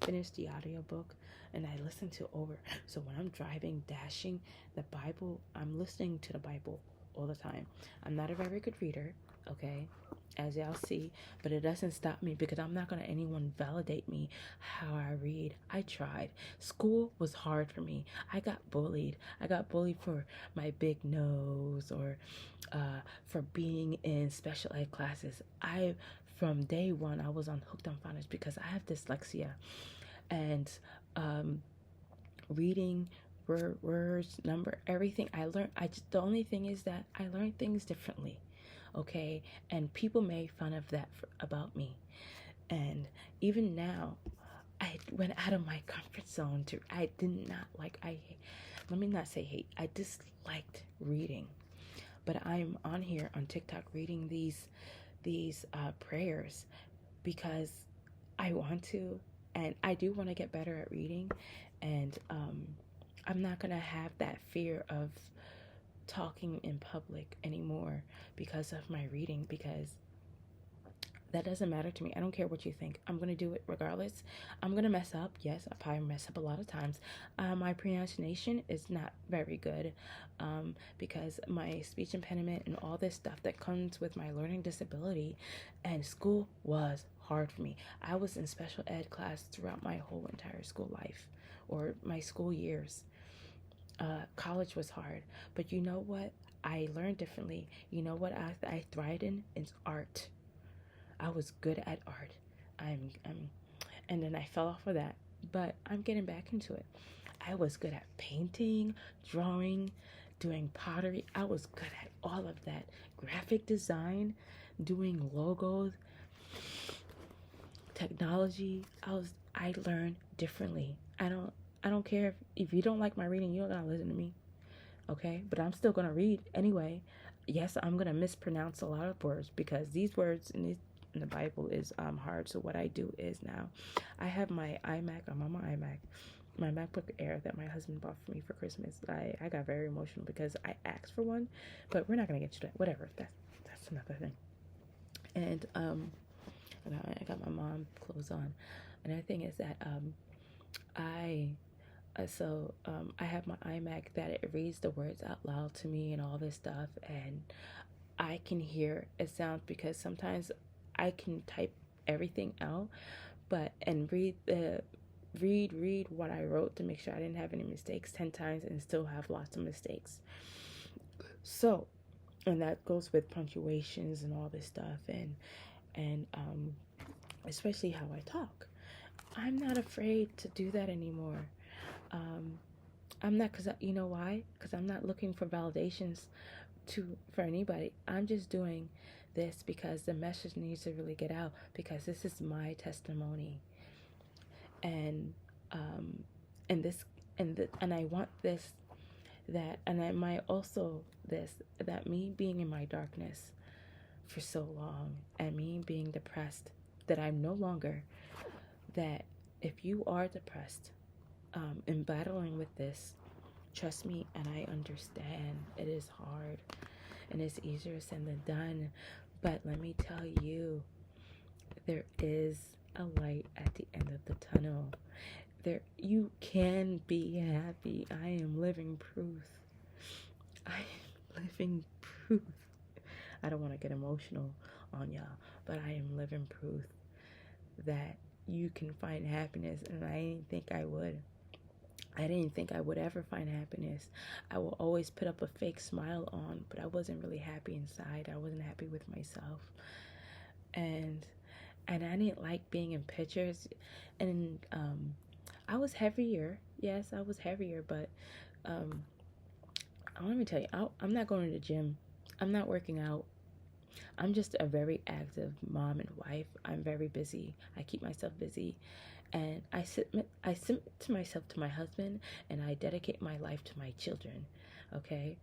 finished the audiobook and I listen to over. So when I'm driving, dashing, the Bible, I'm listening to the Bible all the time. I'm not a very good reader, okay, as y'all see, but it doesn't stop me because I'm not going to anyone validate me how I read. I tried. School was hard for me. I got bullied. For my big nose or for being in special ed classes. From day one, I was on Hooked on Phonics because I have dyslexia, and reading words, number, everything I learned. The only thing is that I learned things differently. okay? And people made fun of that about me. And even now, I went out of my comfort zone to, I did not like, let me not say hate, I disliked reading. But I'm on here on TikTok reading these prayers because I want to, and I do want to get better at reading, and I'm not gonna have that fear of talking in public anymore because of my reading, because that doesn't matter to me. I don't care what you think. I'm going to do it regardless. I'm going to mess up. Yes, I probably mess up a lot of times. My pronunciation is not very good because my speech impediment and all this stuff that comes with my learning disability, and school was hard for me. I was in special ed class throughout my whole entire school life, or my school years. College was hard. But you know what? I learned differently. You know what I thrived in? It's art. I was good at art. And then I fell off of that, but I'm getting back into it. I was good at painting, drawing, doing pottery. I was good at all of that. Graphic design, doing logos, technology. I learned differently. I don't care if you don't like my reading, you don't gotta listen to me. Okay? But I'm still gonna read anyway. Yes, I'm gonna mispronounce a lot of words because these words in the Bible is hard. So what I do is now I have my iMac. I'm on my iMac, my MacBook Air that my husband bought for me for Christmas. I got very emotional because I asked for one, but we're not gonna get to that. Whatever. That's another thing. And I got my mom clothes on. Another thing is that I I have my iMac that it reads the words out loud to me and all this stuff, and I can hear it sounds, because sometimes I can type everything out, but and read what I wrote to make sure I didn't have any mistakes 10 times and still have lots of mistakes. So, and that goes with punctuations and all this stuff, and especially how I talk. I'm not afraid to do that anymore. I'm not, because you know why? Because I'm not looking for validations for anybody. I'm just doing this because the message needs to really get out, because this is my testimony, and and this and I want this, that, and I might also this, that me being in my darkness for so long and me being depressed, that I'm no longer, that if you are depressed and battling with this, trust me, and I understand it is hard and it's easier said than done, but let me tell you, there is a light at the end of the tunnel. You can be happy. I am living proof. I am living proof. I don't want to get emotional on y'all, but I am living proof that you can find happiness, and I didn't think I would. I didn't think I would ever find happiness. I will always put up a fake smile on, but I wasn't really happy inside. I wasn't happy with myself. And I didn't like being in pictures. And I was heavier. Yes, I was heavier, but let me tell you, I'm not going to the gym. I'm not working out. I'm just a very active mom and wife. I'm very busy. I keep myself busy. And I submit to myself, to my husband, and I dedicate my life to my children, okay?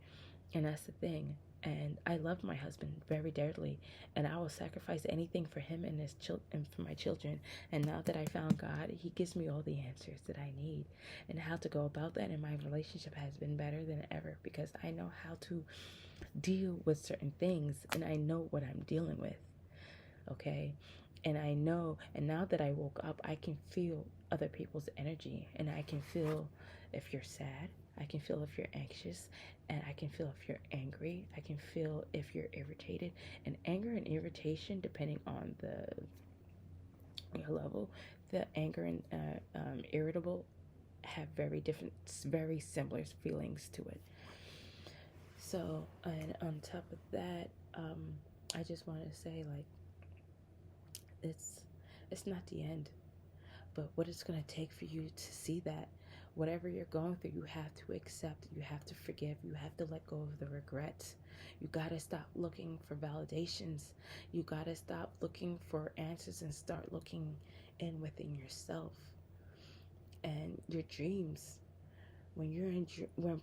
And that's the thing. And I love my husband very dearly, and I will sacrifice anything for him and and for my children. And now that I found God, he gives me all the answers that I need and how to go about that. And my relationship has been better than ever because I know how to deal with certain things, and I know what I'm dealing with, okay? And I know, and now that I woke up, I can feel other people's energy, and I can feel if you're sad, I can feel if you're anxious, and I can feel if you're angry, I can feel if you're irritated. And anger and irritation, depending on your level, the anger and irritable have very different, very similar feelings to it. So, and on top of that, I just wanted to say, like, it's not the end, but what it's going to take for you to see that whatever you're going through, you have to accept, you have to forgive, you have to let go of the regrets, You got to stop looking for validations. You got to stop looking for answers and start looking in within yourself and your dreams. When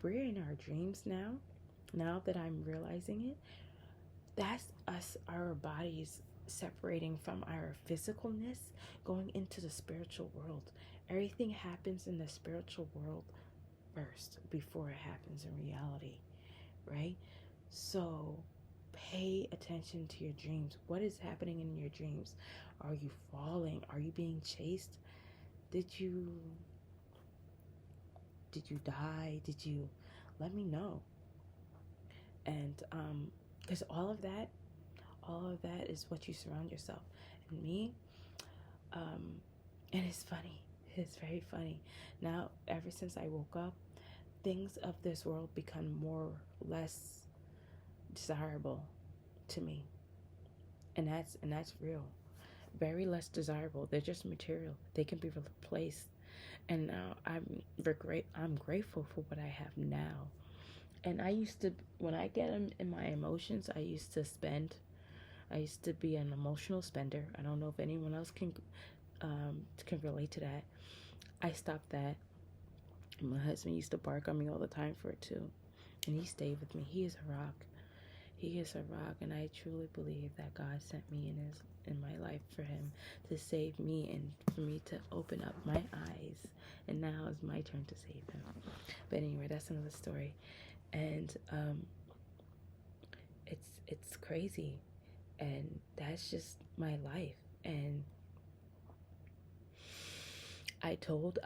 we're in our dreams now that I'm realizing it, that's us, our bodies separating from our physicalness, going into the spiritual world. Everything happens in the spiritual world first before it happens in reality, right? So pay attention to your dreams. What is happening in your dreams? Are you falling? Are you being chased? Did you die? Did you let me know? And because all of that is what you surround yourself. And me, and it's funny. It's very funny. Now, ever since I woke up, things of this world become less desirable to me, and that's real. Very less desirable. They're just material. They can be replaced. And now I'm grateful for what I have now. And I used to, when I get in my emotions, I used to be an emotional spender. I don't know if anyone else can relate to that. I stopped that. My husband used to bark on me all the time for it too, and he stayed with me. He is a rock. He is a rock, and I truly believe that God sent me in my life for him to save me and for me to open up my eyes. And now it's my turn to save him. But anyway, that's another story. And it's crazy, and that's just my life. And I told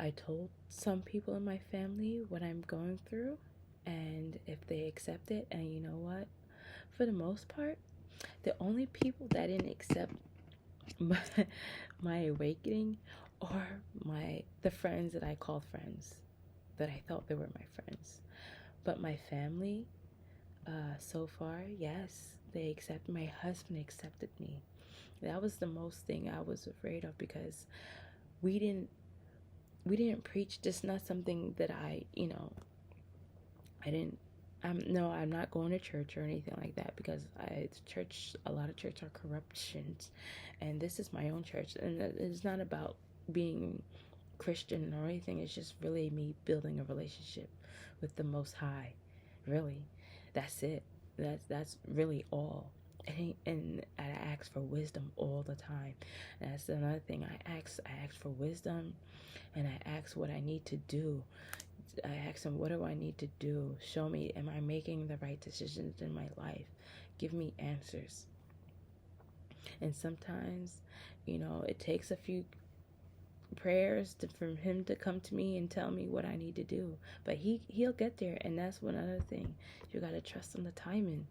some people in my family what I'm going through, and if they accept it, and you know what? For the most part, the only people that didn't accept my awakening are the friends that I called friends, that I thought they were my friends. But my family, so far, yes, they accept. My husband accepted me. That was the most thing I was afraid of, because we didn't preach. Just not something that I'm not going to church or anything like that, because a lot of church are corruptions, and this is my own church, and it's not about being Christian or anything. It's just really me building a relationship with the Most High. Really, that's it. That's really all. And I ask for wisdom all the time. And that's another thing. I ask for wisdom, and I ask what I need to do. I ask him, what do I need to do? Show me, am I making the right decisions in my life? Give me answers. And sometimes, it takes a few prayers for him to come to me and tell me what I need to do. But he'll get there, and that's one other thing. You got to trust in the timing.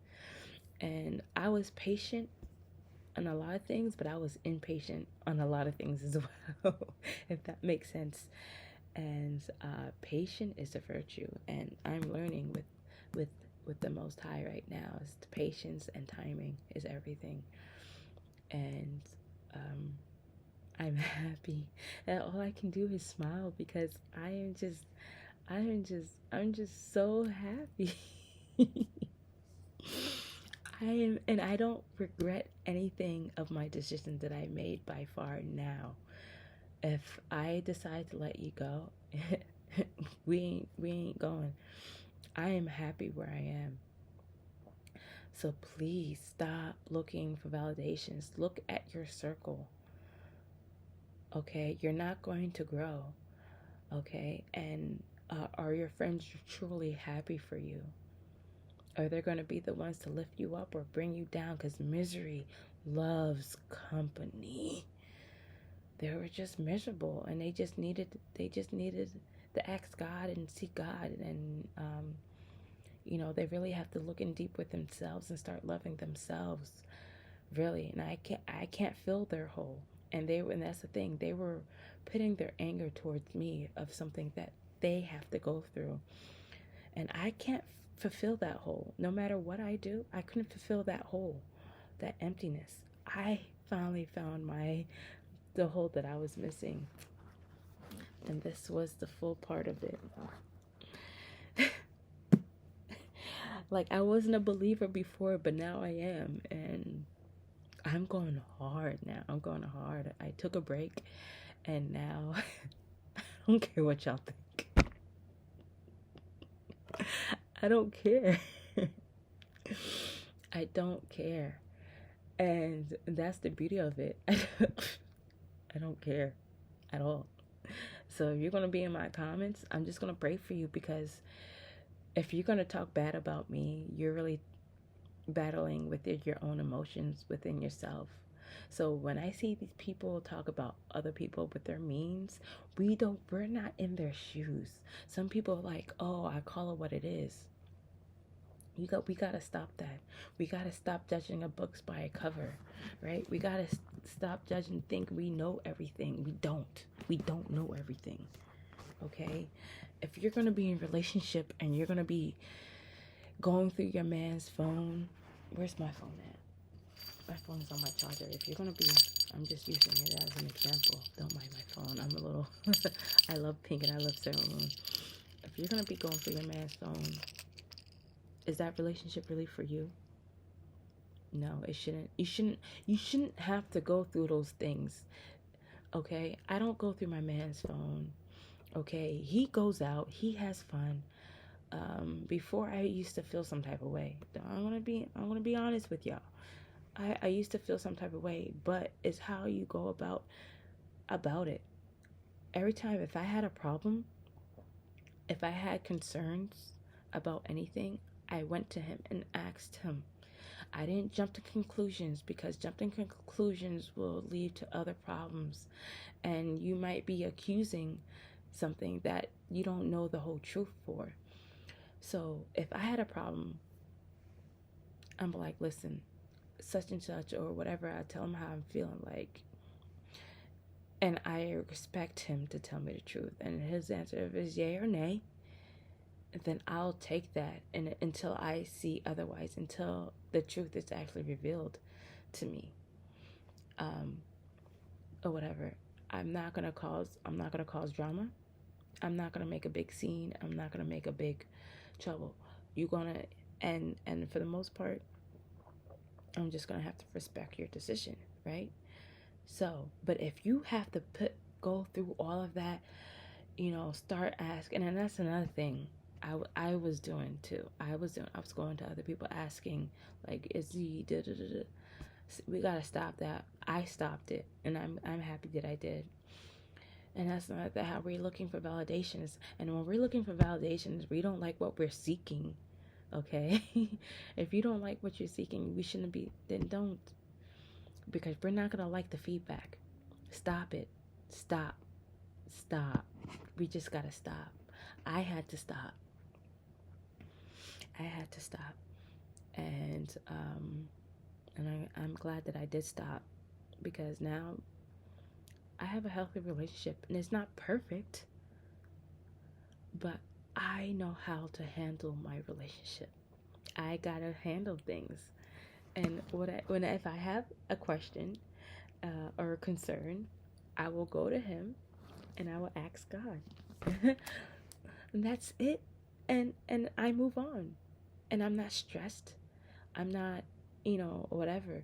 And I was patient on a lot of things, but I was impatient on a lot of things as well, if that makes sense. And patience is a virtue, and I'm learning with the Most High right now. Is the patience and timing is everything. And I'm happy, and all I can do is smile, because I'm just so happy. And I don't regret anything of my decisions that I made by far now. If I decide to let you go, we ain't going. I am happy where I am. So please stop looking for validations. Look at your circle. Okay, you're not going to grow. Okay, and are your friends truly happy for you? Are they going to be the ones to lift you up or bring you down? Because misery loves company. They were just miserable, and they just needed to ask God and seek God, and they really have to look in deep with themselves and start loving themselves, really. And I can't fill their hole, and that's the thing. They were putting their anger towards me of something that they have to go through, and I can't fulfill that hole. No matter what I do, I couldn't fulfill that hole, that emptiness. I finally found the hole that I was missing, and this was the full part of it. Like, I wasn't a believer before, but now I am. And I'm going hard now. I'm going hard. I took a break, and now I don't care what y'all think. I don't care. I don't care. And that's the beauty of it. I don't care at all. So if you're going to be in my comments, I'm just going to pray for you, because if you're going to talk bad about me, you're really battling within your own emotions within yourself. So when I see these people talk about other people with their means, we're not in their shoes. Some people are like, oh, I call it what it is. We gotta stop that. We gotta stop judging a book by a cover, right? We gotta stop judging, think we know everything. We don't. We don't know everything. Okay? If you're gonna be in a relationship and you're gonna be going through your man's phone, where's my phone at? My phone is on my charger. If you're gonna be, I'm just using it as an example. Don't mind my phone. I'm a little. I love Pink and I love Sailor Moon. If you're gonna be going through your man's phone, is that relationship really for you? No, it shouldn't. You shouldn't have to go through those things. Okay? I don't go through my man's phone. Okay? He goes out, he has fun. Before I used to feel some type of way. I'm gonna be honest with y'all. I used to feel some type of way, but it's how you go about it. Every time, if I had a problem, if I had concerns about anything, I went to him and asked him. I didn't jump to conclusions, because jumping to conclusions will lead to other problems. And you might be accusing something that you don't know the whole truth for. So if I had a problem, I'm like, listen, such and such, or whatever. I tell him how I'm feeling like. And I respect him to tell me the truth. And his answer, if it's yay or nay, then I'll take that, and until I see otherwise, until the truth is actually revealed to me, or whatever. I'm not gonna cause drama. I'm not gonna make a big scene. I'm not gonna make a big trouble. You're gonna, and for the most part, I'm just gonna have to respect your decision, right? So, but if you have to go through all of that, start asking, and that's another thing. I was doing too. I was going to other people asking, like, is he da da da da. We gotta stop that. I stopped it, and I'm happy that I did. And that's not how we're looking for validations. And when we're looking for validations, we don't like what we're seeking. Okay, if you don't like what you're seeking, we shouldn't be. Then don't, because we're not gonna like the feedback. Stop it. Stop. We just gotta stop. I had to stop. And I'm glad that I did stop, because now I have a healthy relationship, and it's not perfect, but I know how to handle my relationship. I gotta handle things, and if I have a question or a concern, I will go to him, and I will ask God, and that's it. And I move on, and I'm not stressed. I'm not, whatever.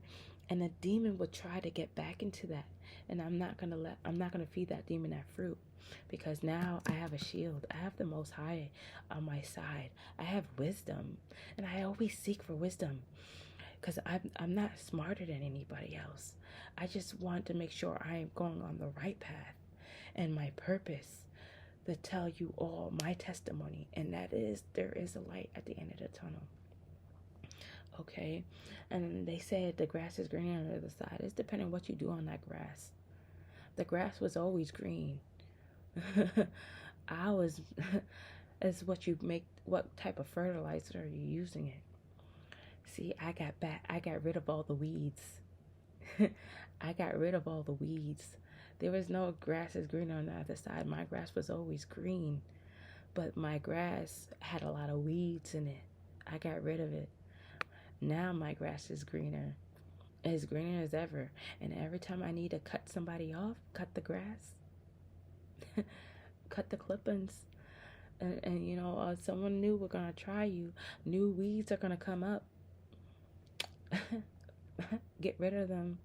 And the demon would try to get back into that, and I'm not gonna feed that demon that fruit, because now I have a shield. I have the Most High on my side. I have wisdom, and I always seek for wisdom, because I'm not smarter than anybody else. I just want to make sure I am going on the right path, and my purpose to tell you all my testimony, and that is, there is a light at the end of the tunnel. Okay, and they said the grass is green on the other side. It's depending on what you do on that grass. The grass was always green. Is what you make. What type of fertilizer are you using it? See, I got rid of all the weeds. I got rid of all the weeds. There was no grass is green on the other side. My grass was always green, but my grass had a lot of weeds in it. I got rid of it. Now my grass is greener. As greener as ever. And every time I need to cut somebody off, cut the grass, cut the clippings, And you know, someone new, we're gonna try you. New weeds are gonna come up. Get rid of them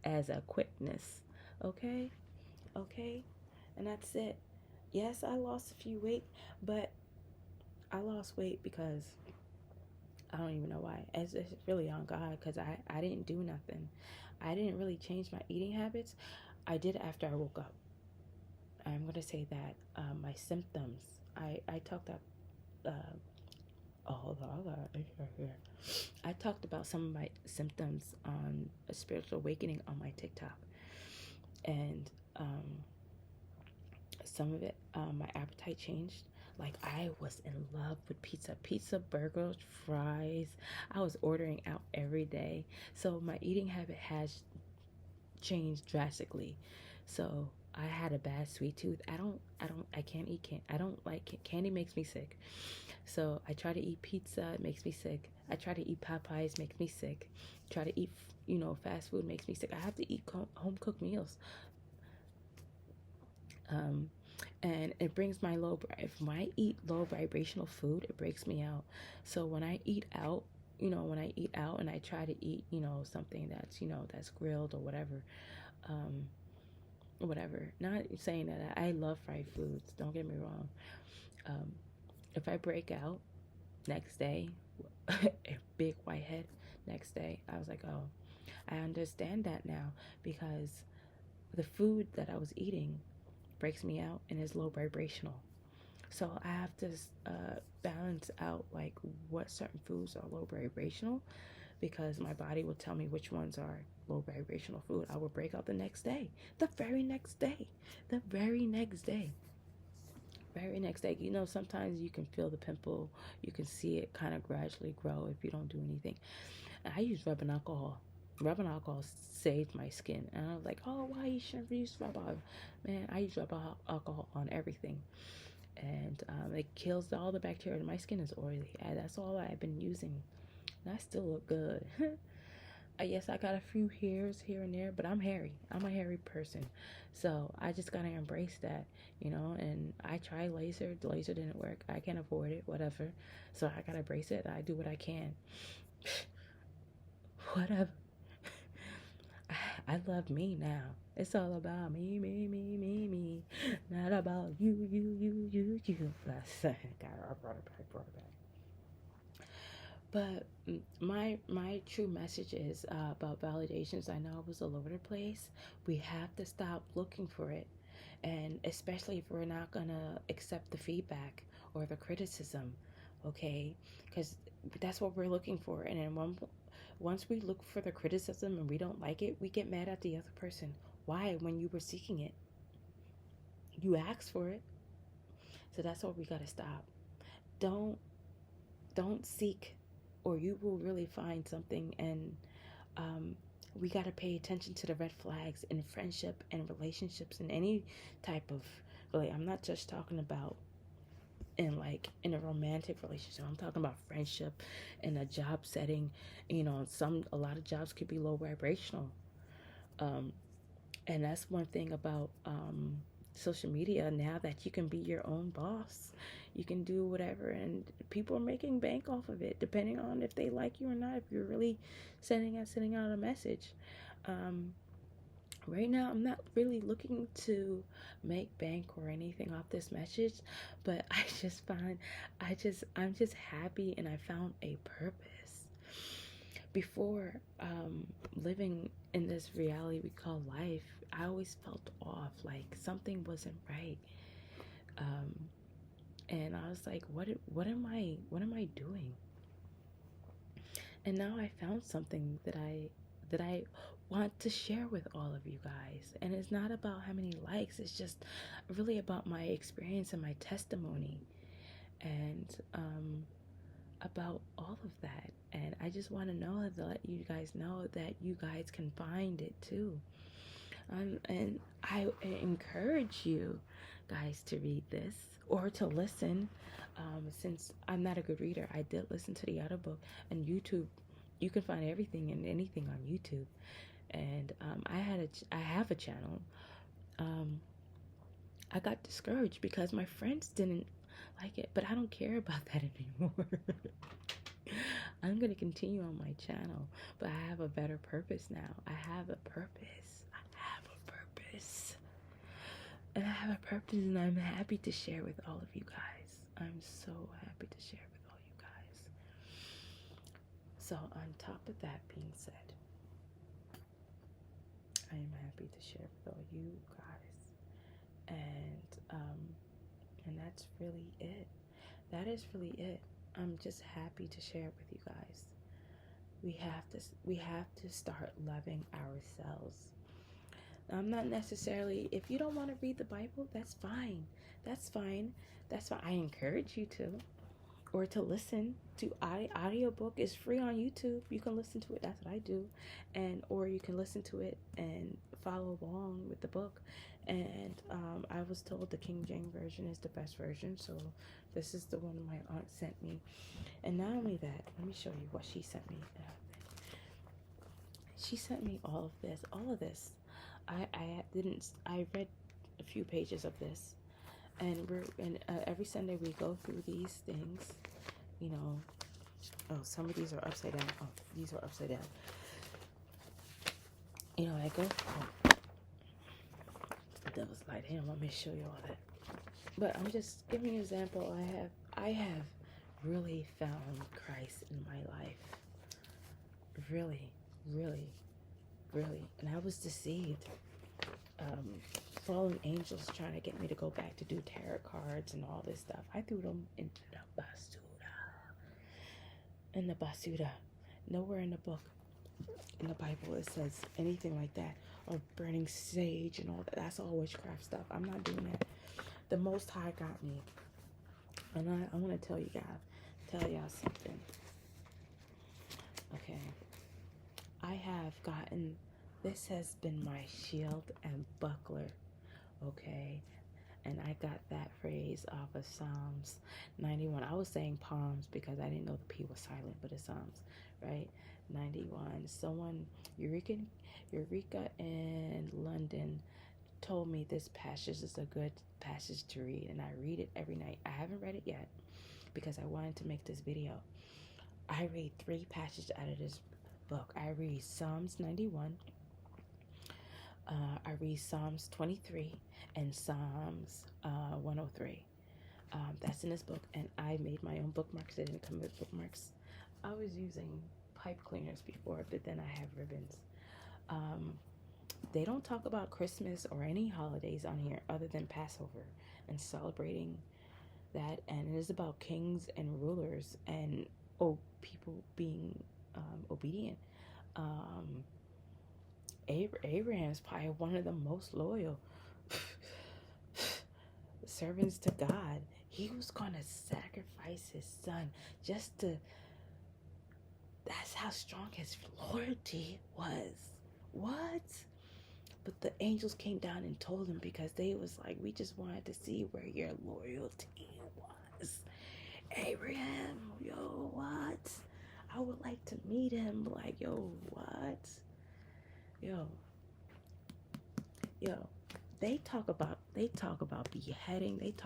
as a quickness. Okay? Okay? And that's it. Yes, I lost a few weight, but I lost weight because I don't even know why. It's really on God, because I didn't do nothing. I didn't really change my eating habits. I did after I woke up. I'm going to say that my symptoms, I talked up, oh, hold on, I talked about some of my symptoms on a spiritual awakening on my TikTok. And some of it, my appetite changed. Like, I was in love with pizza, burgers, fries. I was ordering out every day. So my eating habit has changed drastically. So I had a bad sweet tooth. I can't eat candy. I don't like candy, makes me sick. So I try to eat pizza, it makes me sick. I try to eat Popeyes, makes me sick. Try to eat, fast food, makes me sick. I have to eat home cooked meals. Um, and it brings my if I eat low vibrational food, it breaks me out. So when I eat out, when I eat out and I try to eat, something that's, that's grilled or whatever, whatever. Not saying that I love fried foods, don't get me wrong. Um, if I break out next day, a big white head next day, I was like, oh, I understand that now, because the food that I was eating breaks me out and is low vibrational. So I have to balance out like what certain foods are low vibrational, because my body will tell me which ones are low vibrational food. I will break out the next day, the very next day, the very next day. Very next day. Sometimes you can feel the pimple. You can see it kind of gradually grow if you don't do anything. And I use rubbing alcohol. Rubbing alcohol saved my skin. And I was like, oh, why you shouldn't use rub alcohol? Man, I use rub alcohol on everything. And it kills all the bacteria. My skin is oily. That's all I've been using. And I still look good. Yes, I got a few hairs here and there, but I'm hairy. I'm a hairy person. So I just gotta embrace that, and I tried laser. The laser didn't work. I can't afford it, whatever. So I gotta embrace it. I do what I can. Whatever. I love me now. It's all about me, me, me, me, me. Not about you, you, you, you, you. That's I brought it back. But my true message is about validations. I know it was all over the place. We have to stop looking for it, and especially if we're not gonna accept the feedback or the criticism, okay? Because that's what we're looking for. And then once we look for the criticism and we don't like it, we get mad at the other person. Why? When you were seeking it, you asked for it. So that's what we gotta stop. Don't don't seek, or you will really find something. And we got to pay attention to the red flags in friendship and relationships and any type of, really, I'm not just talking about in a romantic relationship. I'm talking about friendship in a job setting. A lot of jobs could be low vibrational. And that's one thing about social media now, that you can be your own boss. You can do whatever, and people are making bank off of it, depending on if they like you or not. If you're really sending out a message. Right now, I'm not really looking to make bank or anything off this message, but I'm just happy, and I found a purpose. Before living in this reality we call life, I always felt off, like something wasn't right. And I was like, what am I doing? And now I found something that I want to share with all of you guys. And it's not about how many likes, it's just really about my experience and my testimony, and about all of that. And I just want to let you guys know that you guys can find it too. And I encourage you guys to read this or to listen. Since I'm not a good reader, I did listen to the audiobook and YouTube. You can find everything and anything on YouTube. And I have a channel. I got discouraged because my friends didn't like it, but I don't care about that anymore. I'm going to continue on my channel, but I have a better purpose now. I have a purpose. I have a purpose. And I have a purpose, and I'm happy to share with all of you guys. I'm so happy to share with all you guys. So on top of that being said, I am happy to share with all you guys. And that's really it. That is really it. I'm just happy to share it with you guys. We have to start loving ourselves. I'm not necessarily, if you don't want to read the Bible, that's fine. That's fine. That's fine. I encourage you to, or to listen to audiobook is free on YouTube. You can listen to it. That's what I do. Or you can listen to it and follow along with the book. And I was told the King James version is the best version, so this is the one my aunt sent me. And not only that, let me show you what she sent me. She sent me all of this. I read a few pages of this, and every Sunday we go through these things, you know. Oh, some of these are upside down. Oh, these are upside down. You know, I go. Oh, the devil's light. I don't want me to show you all that. But I'm just giving you an example. I have really found Christ in my life. Really, really, really. And I was deceived. Fallen angels trying to get me to go back to do tarot cards and all this stuff. I threw them into the basura. In the basura. Nowhere in the book, in the Bible, it says anything like that. Or burning sage and all that. That's all witchcraft stuff. I'm not doing that. The Most High got me. And I want to tell y'all something. Okay. I have gotten, this has been my shield and buckler. Okay. And I got that phrase off of Psalms 91. I was saying Palms because I didn't know the P was silent, but it's Psalms, right? 91. Someone, Eureka in London told me this passage is a good passage to read, and I read it every night. I haven't read it yet because I wanted to make this video. I read 3 passages out of this book. I read Psalms 91. I read Psalms 23 and Psalms 103. That's in this book, and I made my own bookmarks. They didn't come with bookmarks. I was using pipe cleaners before, but then I have ribbons. They don't talk about Christmas or any holidays on here other than Passover and celebrating that, and it is about kings and rulers and people being obedient. Abraham's probably one of the most loyal servants to God. He was going to sacrifice his son just to, that's how strong his loyalty was. What? But the angels came down and told him because they was like, we just wanted to see where your loyalty was. Abraham, yo, what? I would like to meet him. Like, yo, what? Yo. They talk about beheading. It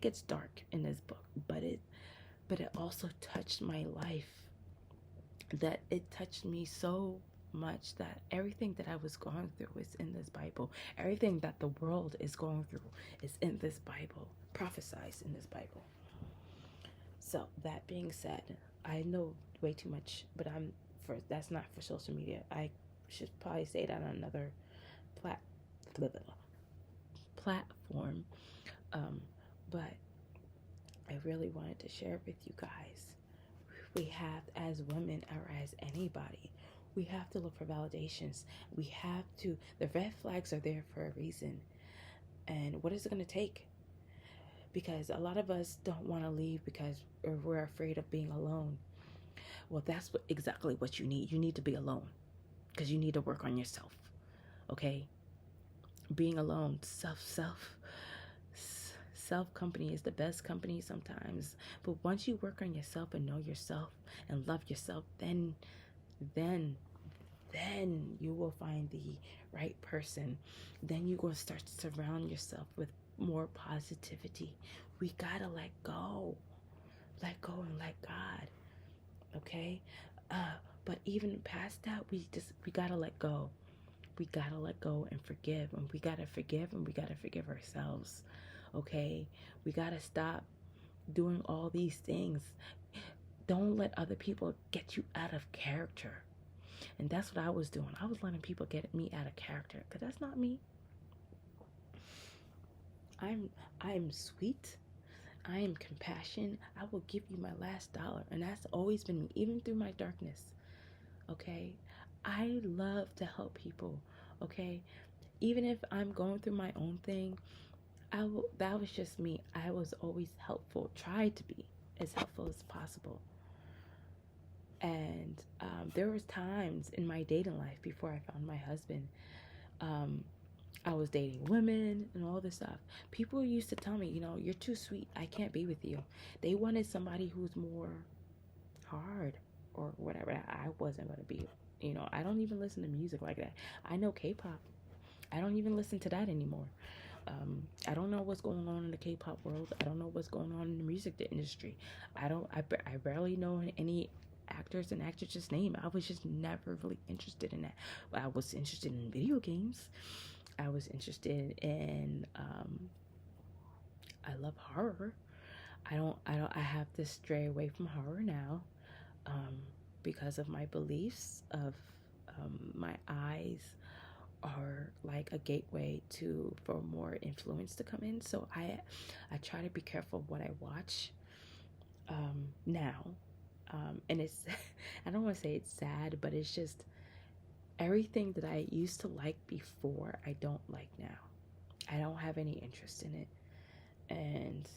gets dark in this book, but it also touched my life. That it touched me so much that everything that I was going through is in this Bible. Everything that the world is going through is in this Bible, prophesied in this Bible. So that being said, I know way too much, but that's not for social media. I should probably say that on another platform. But I really wanted to share with you guys. We have, as women or as anybody, we have to look for validations. The red flags are there for a reason. And what is it going to take? Because a lot of us don't want to leave because we're afraid of being alone. Well, that's exactly what you need. You need to be alone because you need to work on yourself. Okay? Being alone, self company is the best company sometimes. But once you work on yourself and know yourself and love yourself, then you will find the right person. Then you will start to surround yourself with more positivity. We gotta let go. Let go and let God. Okay? But even past that, we gotta let go. We gotta let go and forgive. And we gotta forgive, and we gotta forgive ourselves. Okay? We gotta stop doing all these things. Don't let other people get you out of character. And that's what I was doing. I was letting people get me out of character, because that's not me. I'm sweet. I am compassion. I will give you my last dollar. And that's always been me, even through my darkness. Okay? I love to help people. Okay? Even if I'm going through my own thing, that was just me. I was always helpful, tried to be as helpful as possible. And there was times in my dating life before I found my husband, I was dating women and all this stuff. People used to tell me, you're too sweet. I can't be with you. They wanted somebody who's more hard or whatever. I wasn't going to be. I don't even listen to music like that. I know K-pop. I don't even listen to that anymore. I don't know what's going on in the K-pop world. I don't know what's going on in the music industry. I barely know any actors and actresses' name. I was just never really interested in that. But I was interested in video games. I was interested in I love horror. I have to stray away from horror now, because of my beliefs of my eyes are like a gateway for more influence to come in. So I try to be careful of what I watch now. And it's I don't want to say it's sad, but it's just everything that I used to like before, I don't like now. I don't have any interest in it. And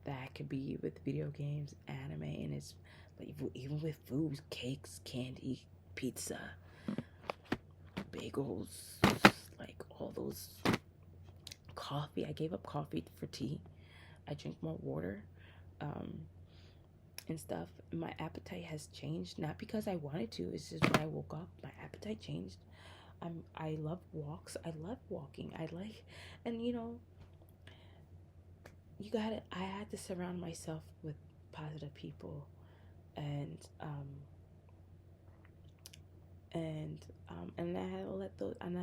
that could be with video games, anime, and it's like even with foods, cakes, candy, pizza, bagels, like all those, coffee. I gave up coffee for tea. I drink more water, and stuff. My appetite has changed, not because I wanted to. It's just when I woke up, my appetite changed. I love walks. I love walking. And I had to surround myself with positive people, and I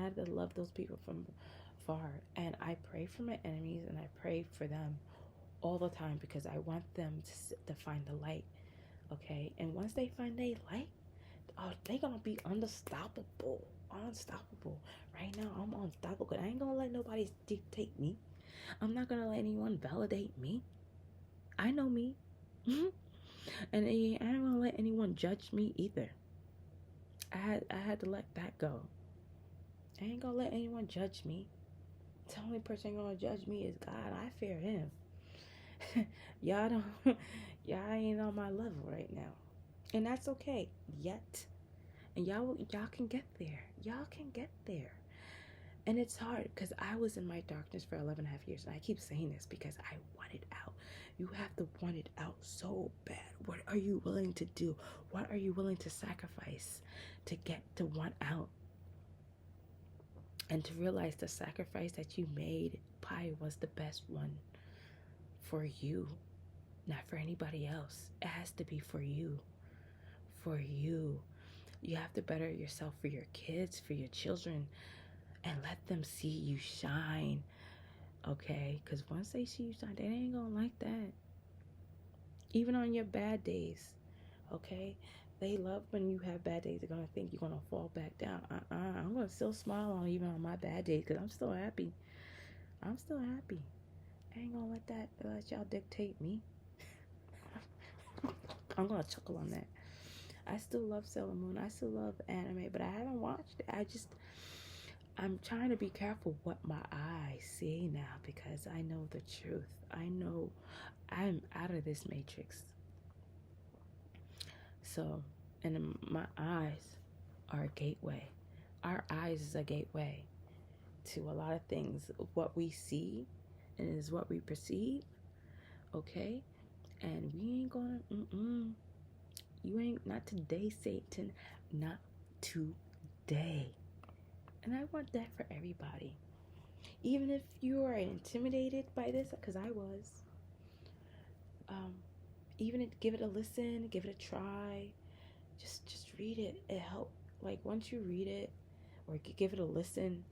had to love those people from far. And I pray for my enemies, and I pray for them all the time, because I want them to find the light. Okay? And once they find their light, they're gonna be unstoppable. Right now, I'm unstoppable. I ain't gonna let nobody dictate me. I'm not gonna let anyone validate me. I know me. And I ain't gonna let anyone judge me either. I had to let that go. I ain't gonna let anyone judge me. The only person gonna judge me is God. I fear him. Y'all ain't on my level right now. And that's okay. Yet. And y'all can get there. Y'all can get there. And it's hard, because I was in my darkness for 11 and a half years. And I keep saying this because I want it out. You have to want it out so bad. What are you willing to do? What are you willing to sacrifice to get to want out? And to realize the sacrifice that you made probably was the best one for you, not for anybody else. It has to be for you. For you. You have to better yourself for your kids, for your children, and let them see you shine. Okay? Because once they see you shine, they ain't gonna like that. Even on your bad days. Okay? They love when you have bad days. They're gonna think you're gonna fall back down. I'm gonna still smile even on my bad days, because I'm still happy. I ain't gonna let y'all dictate me. I'm gonna chuckle on that. I still love Sailor Moon. I still love anime, but I haven't watched it. I'm trying to be careful what my eyes see now, because I know the truth. I know I'm out of this matrix. So, and my eyes are a gateway. Our eyes is a gateway to a lot of things. What we see and is what we perceive. Okay? And we ain't gonna, you ain't, not today, Satan. Not today. And I want that for everybody. Even if you are intimidated by this, because I was, um, give it a listen, give it a try. Just read it. It help. Like once you read it or give it a listen,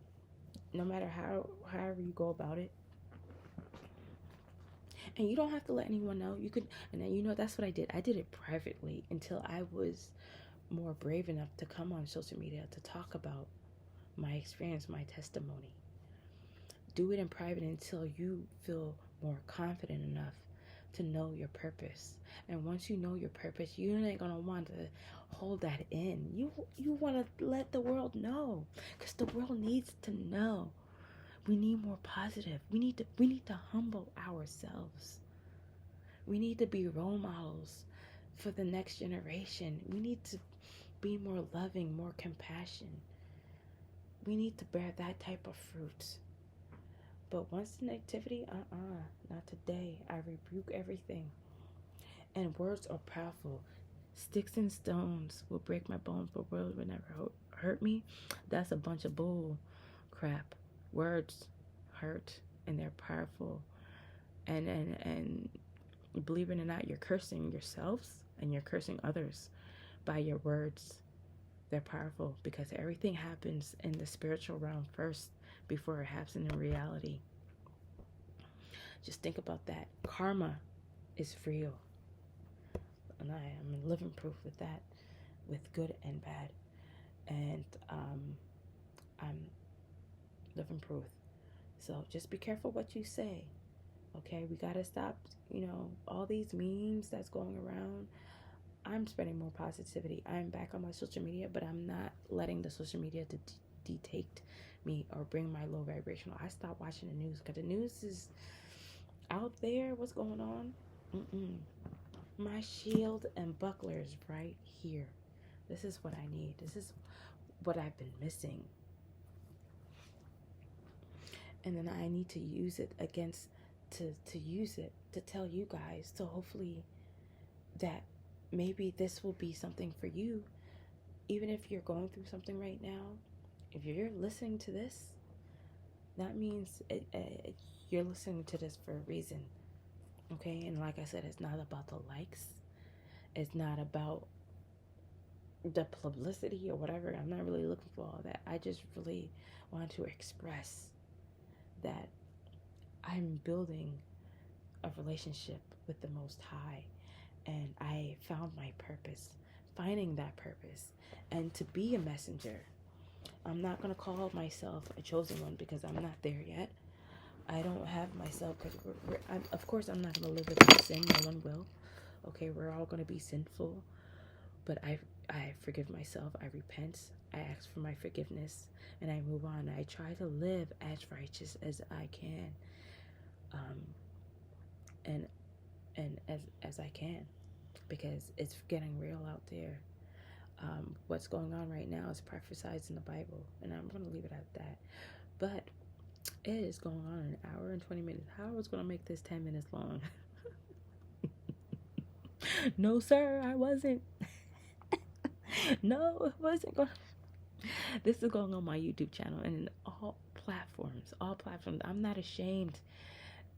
no matter however you go about it, and you don't have to let anyone know. You could, and then that's what I did. I did it privately until I was more brave enough to come on social media to talk about my experience, my testimony. Do it in private until you feel more confident enough to know your purpose. And once you know your purpose, you ain't gonna want to hold that in. You want to let the world know, because the world needs to know. We need more positive. We need to humble ourselves. We need to be role models for the next generation. We need to be more loving, more compassion. We need to bear that type of fruit. But once the negativity, not today. I rebuke everything. And words are powerful. Sticks and stones will break my bones, but words will never hurt me. That's a bunch of bull crap. Words hurt, and they're powerful. And believe it or not, you're cursing yourselves and you're cursing others by your words. They're powerful because everything happens in the spiritual realm first before it happens in reality. Just think about that. Karma is real. And I am living proof with that, with good and bad. And I'm living proof. So just be careful what you say. Okay, we gotta stop, all these memes that's going around. I'm spreading more positivity. I'm back on my social media, but I'm not letting the social media to dictate me or bring my low vibrational. I stopped watching the news because the news is out there. What's going on? My shield and buckler is right here. This is what I need. This is what I've been missing. And then I need to use it to use it to tell you guys, so hopefully that maybe this will be something for you. Even if you're going through something right now, if you're listening to this, that means you're listening to this for a reason. Okay, and like I said, it's not about the likes. It's not about the publicity or whatever. I'm not really looking for all that. I just really want to express that I'm building a relationship with the Most High, and I found my purpose, finding that purpose, and to be a messenger. I'm not going to call myself a chosen one because I'm not there yet. I don't have myself, because of course I'm not going to live without sin. No one will. Okay, we're all going to be sinful, but I forgive myself. I repent. I ask for my forgiveness, and I move on. I try to live as righteous as I can, and as I can, because it's getting real out there. What's going on right now is prophesied in the Bible, and I'm going to leave it at that. But it is going on an hour and 20 minutes. How I was going to make this 10 minutes long? No, sir, I wasn't. No, it wasn't going. This is going on my YouTube channel and in all platforms. All platforms. I'm not ashamed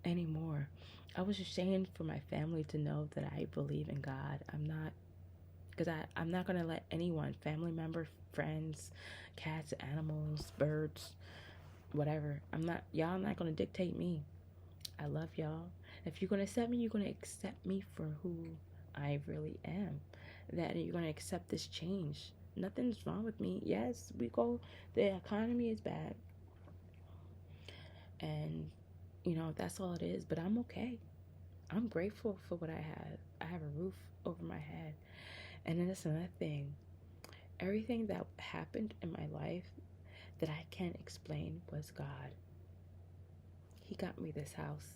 anymore. I was ashamed for my family to know that I believe in God. I'm not, because I'm not going to let anyone, family member, friends, cats, animals, birds, whatever. Y'all not going to dictate me. I love y'all. If you're going to accept me, you're going to accept me for who I really am. That you're going to accept this change. Nothing's wrong with me. Yes, the economy is bad. And, that's all it is. But I'm okay. I'm grateful for what I have. I have a roof over my head. And then that's another thing. Everything that happened in my life that I can't explain was God. He got me this house.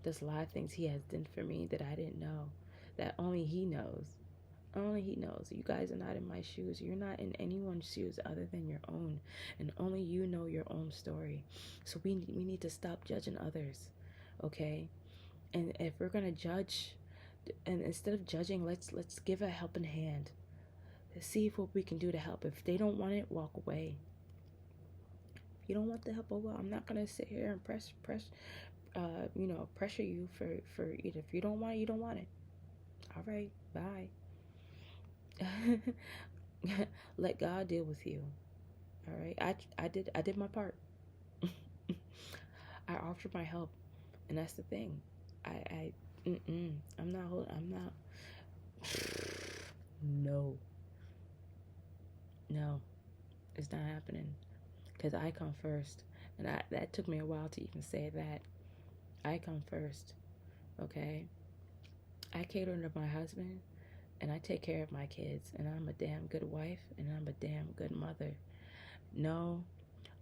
There's a lot of things he has done for me that I didn't know, that only he knows. Only he knows. You guys are not in my shoes. You're not in anyone's shoes other than your own. And only you know your own story. So we need to stop judging others, okay? And if we're going to judge, and instead of judging, let's give a helping hand. See what we can do to help. If they don't want it, walk away. You don't want the help? Oh well, I'm not gonna sit here and pressure you for it. If you don't want it, you don't want it. All right, bye. Let God deal with you. All right. I did my part. I offered my help, and that's the thing. I I'm not. No, no, it's not happening. Cause I come first, and that took me a while to even say that. I come first. Okay. I cater to my husband, and I take care of my kids, and I'm a damn good wife, and I'm a damn good mother. No,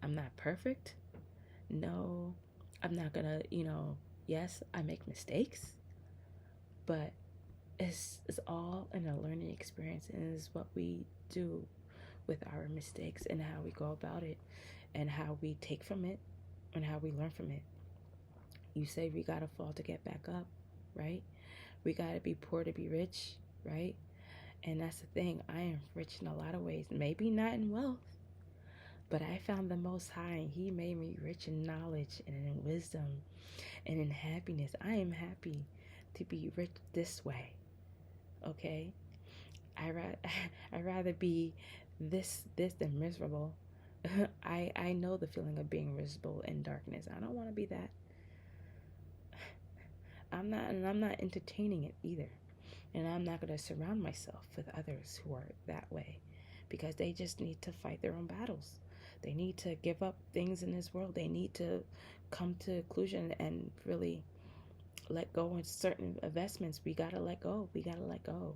I'm not perfect. No, I'm not gonna, yes, I make mistakes, but it's all in a learning experience, and it's what we do with our mistakes and how we go about it and how we take from it and how we learn from it. You say we gotta fall to get back up, right? We gotta be poor to be rich, right? And that's the thing. I am rich in a lot of ways. Maybe not in wealth, but I found the Most High, and He made me rich in knowledge and in wisdom and in happiness. I am happy to be rich this way, okay? I'd rather be this than miserable. I know the feeling of being miserable in darkness. I don't want to be that. I'm not entertaining it either. And I'm not going to surround myself with others who are that way, because they just need to fight their own battles. They need to give up things in this world. They need to come to conclusion and really let go in certain investments. We got to let go. We got to let go.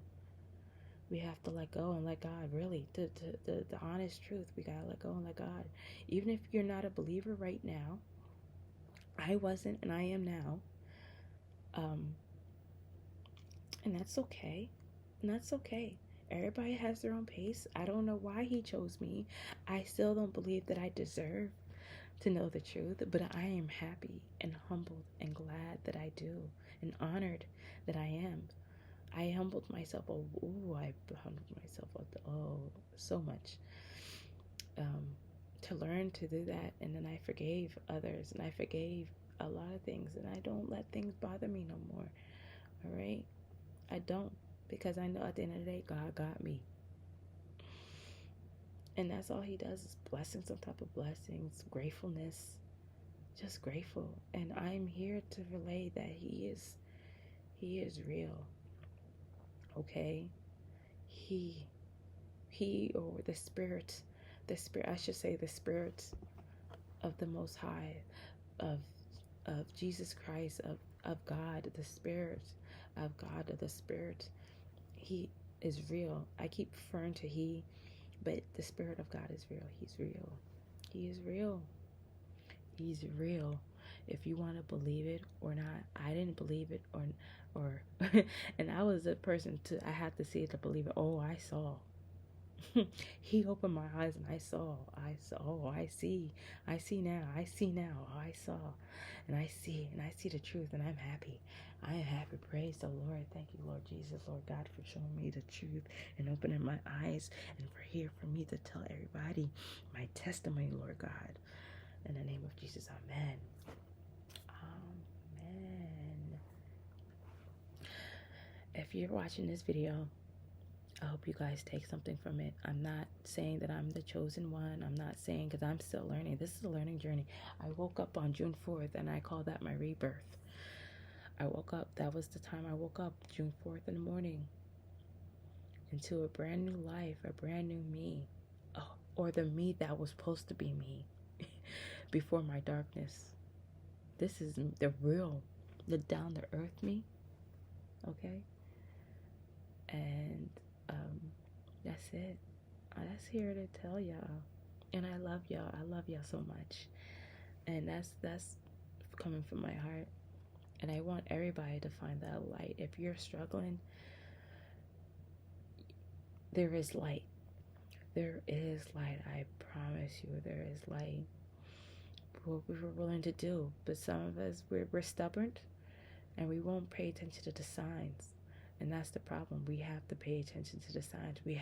We have to let go and let God, really. The honest truth, we got to let go and let God. Even if you're not a believer right now, I wasn't and I am now. And that's okay. And that's okay. Everybody has their own pace. I don't know why He chose me. I still don't believe that I deserve to know the truth, but I am happy and humbled and glad that I do, and honored that I am. I humbled myself. I humbled myself. So much. To learn to do that, and then I forgave others, and I forgave a lot of things, and I don't let things bother me no more. All right, I don't, because I know at the end of the day, God got me. And that's all He does is blessings on top of blessings, gratefulness, just grateful. And I'm here to relay that He is real. Okay? He, or the spirit, I should say the spirit of the Most High, of Jesus Christ, of God, the spirit of God, of the spirit, He is real. I keep referring to He, but the Spirit of God is real. He's real. He is real. He's real. If you want to believe it or not, I didn't believe it or and I was a person I had to see it to believe it. Oh, I saw. He opened my eyes and I saw. Oh, I see now. I see now. Oh, I saw. And I see the truth, and I'm happy. I am happy. Praise the Lord. Thank you, Lord Jesus, Lord God, for showing me the truth and opening my eyes, and for me to tell everybody my testimony, Lord God. In the name of Jesus, amen. Amen. If you're watching this video, I hope you guys take something from it. I'm not saying that I'm the chosen one. I'm not saying, because I'm still learning. This is a learning journey. I woke up on June 4th, and I call that my rebirth. I woke up. That was the time I woke up, June 4th in the morning, into a brand new life, a brand new me, or the me that was supposed to be me before my darkness. This is the real, the down to earth me. Okay? And that's it. I'm just here to tell y'all, and I love y'all. I love y'all so much, and that's coming from my heart. And I want everybody to find that light. If you're struggling, there is light. There is light. I promise you, there is light. What we were willing to do, but some of us we're stubborn, and we won't pay attention to the signs. And that's the problem. We have to pay attention to the signs. We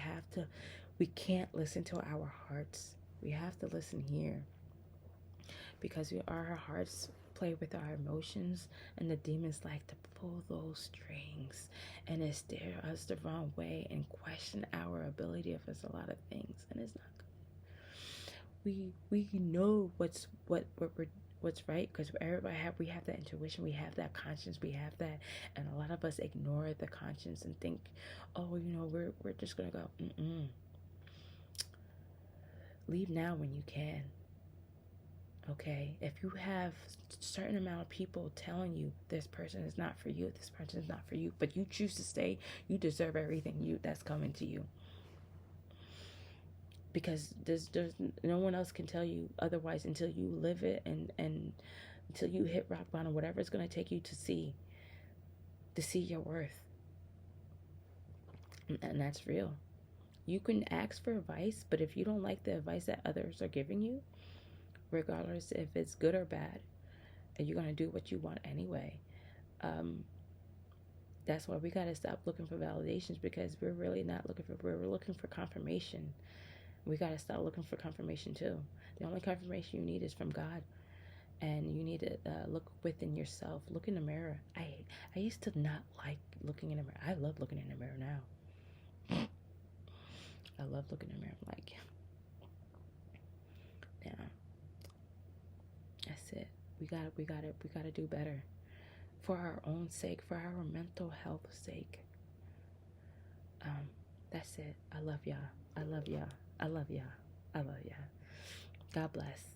can't listen to our hearts. We have to listen here. because our hearts play with our emotions, and the demons like to pull those strings and steer us the wrong way and question our ability of us a lot of things, and it's not good. We know what's right, because everybody we have that intuition, we have that conscience, we have that, and a lot of us ignore the conscience and think, oh, we're just gonna go. Leave now when you can. Okay, if you have a certain amount of people telling you this person is not for you, this person is not for you, but you choose to stay, you deserve everything that's coming to you. Because there's no one else can tell you otherwise until you live it, and until you hit rock bottom, whatever it's going to take you to see your worth. And that's real. You can ask for advice, but if you don't like the advice that others are giving you, regardless if it's good or bad, you're going to do what you want anyway. That's why we got to stop looking for validations, because we're really not we're looking for confirmation. We got to start looking for confirmation too. The only confirmation you need is from God. And you need to look within yourself. Look in the mirror. I used to not like looking in the mirror. I love looking in the mirror now. I love looking in the mirror. I'm like, yeah, that's it. We gotta do better. For our own sake, for our mental health sake. That's it. I love y'all. I love y'all. I love y'all. I love y'all. God bless.